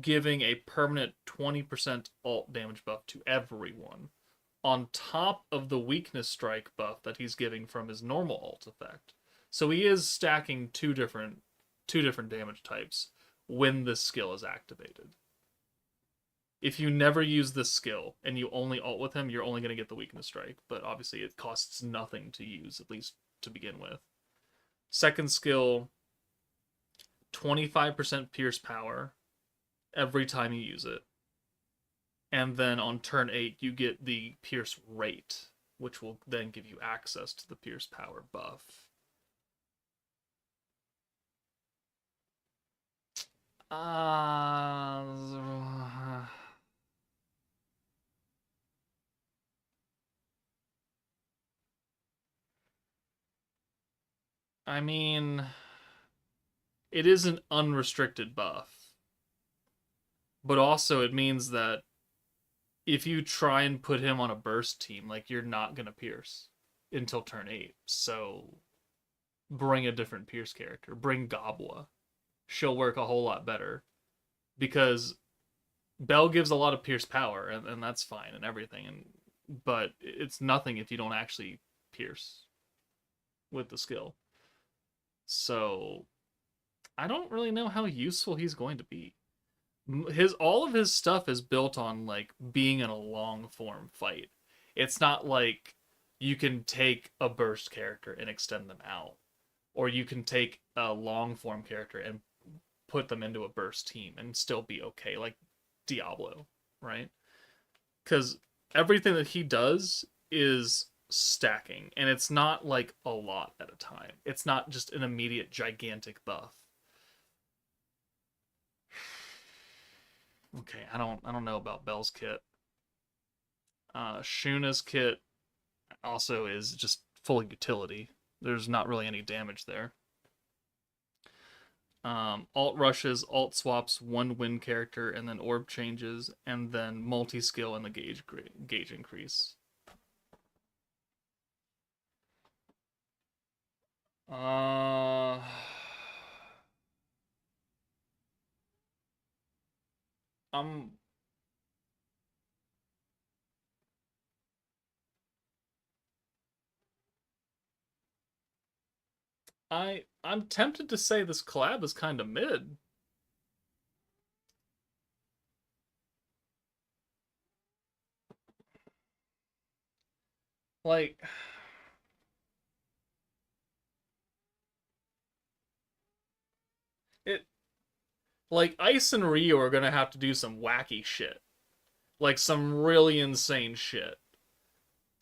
giving a permanent 20% ult damage buff to everyone, on top of the weakness strike buff that he's giving from his normal ult effect. So he is stacking two different damage types when this skill is activated. If you never use this skill and you only ult with him, you're only going to get the weakness strike, but obviously it costs nothing to use, at least to begin with. Second skill, 25% pierce power every time you use it. And then on turn 8, you get the pierce rate, which will then give you access to the pierce power buff. I mean, it is an unrestricted buff. But also it means that if you try and put him on a burst team, like, you're not going to pierce until turn 8. So bring a different pierce character. Bring Gobwa. She'll work a whole lot better. Because Bell gives a lot of pierce power, and that's fine and everything. But it's nothing if you don't actually pierce with the skill. So I don't really know how useful he's going to be. All of his stuff is built on like being in a long form fight. It's not like you can take a burst character and extend them out, or you can take a long form character and put them into a burst team and still be okay, like Diablo, right? Because everything that he does is stacking, and it's not like a lot at a time. It's not just an immediate gigantic buff. Okay, I don't know about Bell's kit. Shuna's kit also is just full utility. There's not really any damage there. Alt rushes, alt swaps, one win character, and then orb changes, and then multi-skill and the gauge increase. I'm tempted to say this collab is kind of mid. Like, Ice and Ryu are gonna have to do some wacky shit, like some really insane shit,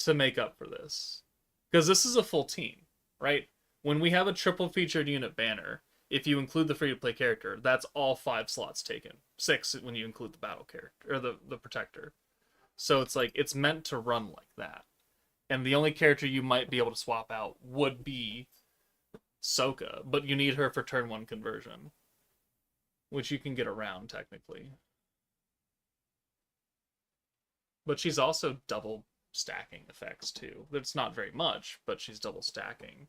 to make up for this, because this is a full team, right? When we have a triple featured unit banner, if you include the free-to-play character, that's all 5 slots taken. 6 when you include the battle character, or the protector. So it's like, it's meant to run like that. And the only character you might be able to swap out would be Sokka, but you need her for turn 1 conversion, which you can get around technically. But she's also double stacking effects too. That's not very much, but she's double stacking.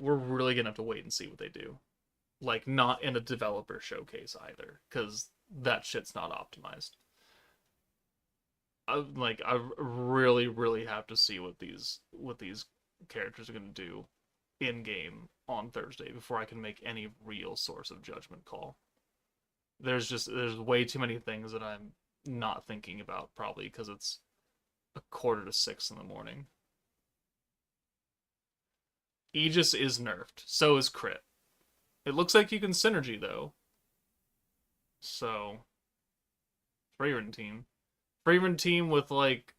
We're really gonna have to wait and see what they do. Like, not in a developer showcase either, because that shit's not optimized. I really have to see what these characters are gonna do in game on Thursday before I can make any real source of judgment call. There's way too many things that I'm not thinking about, probably because it's 5:45 in the morning. Aegis is nerfed. So is crit. It looks like you can synergy though. So Favorite team with like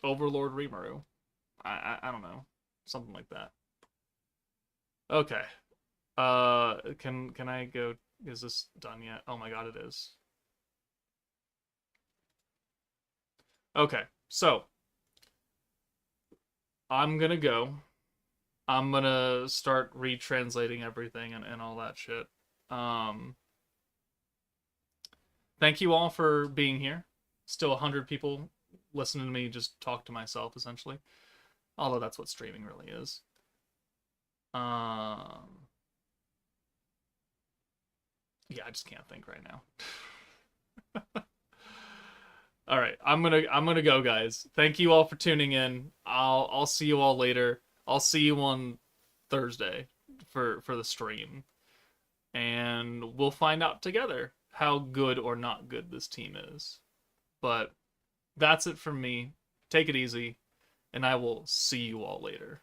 Overlord Rimuru. I don't know. Something like that. Okay. Can I go? Is this done yet? Oh my god, it is. Okay, so I'm gonna go I'm gonna start retranslating everything and all that shit. Thank you all for being here. Still 100 people listening to me just talk to myself, essentially. Although that's what streaming really is. Yeah, I just can't think right now. All right, I'm gonna go, guys. Thank you all for tuning in. I'll see you all later. I'll see you on Thursday for the stream, and we'll find out together how good or not good this team is. But that's it from me. Take it easy, and I will see you all later.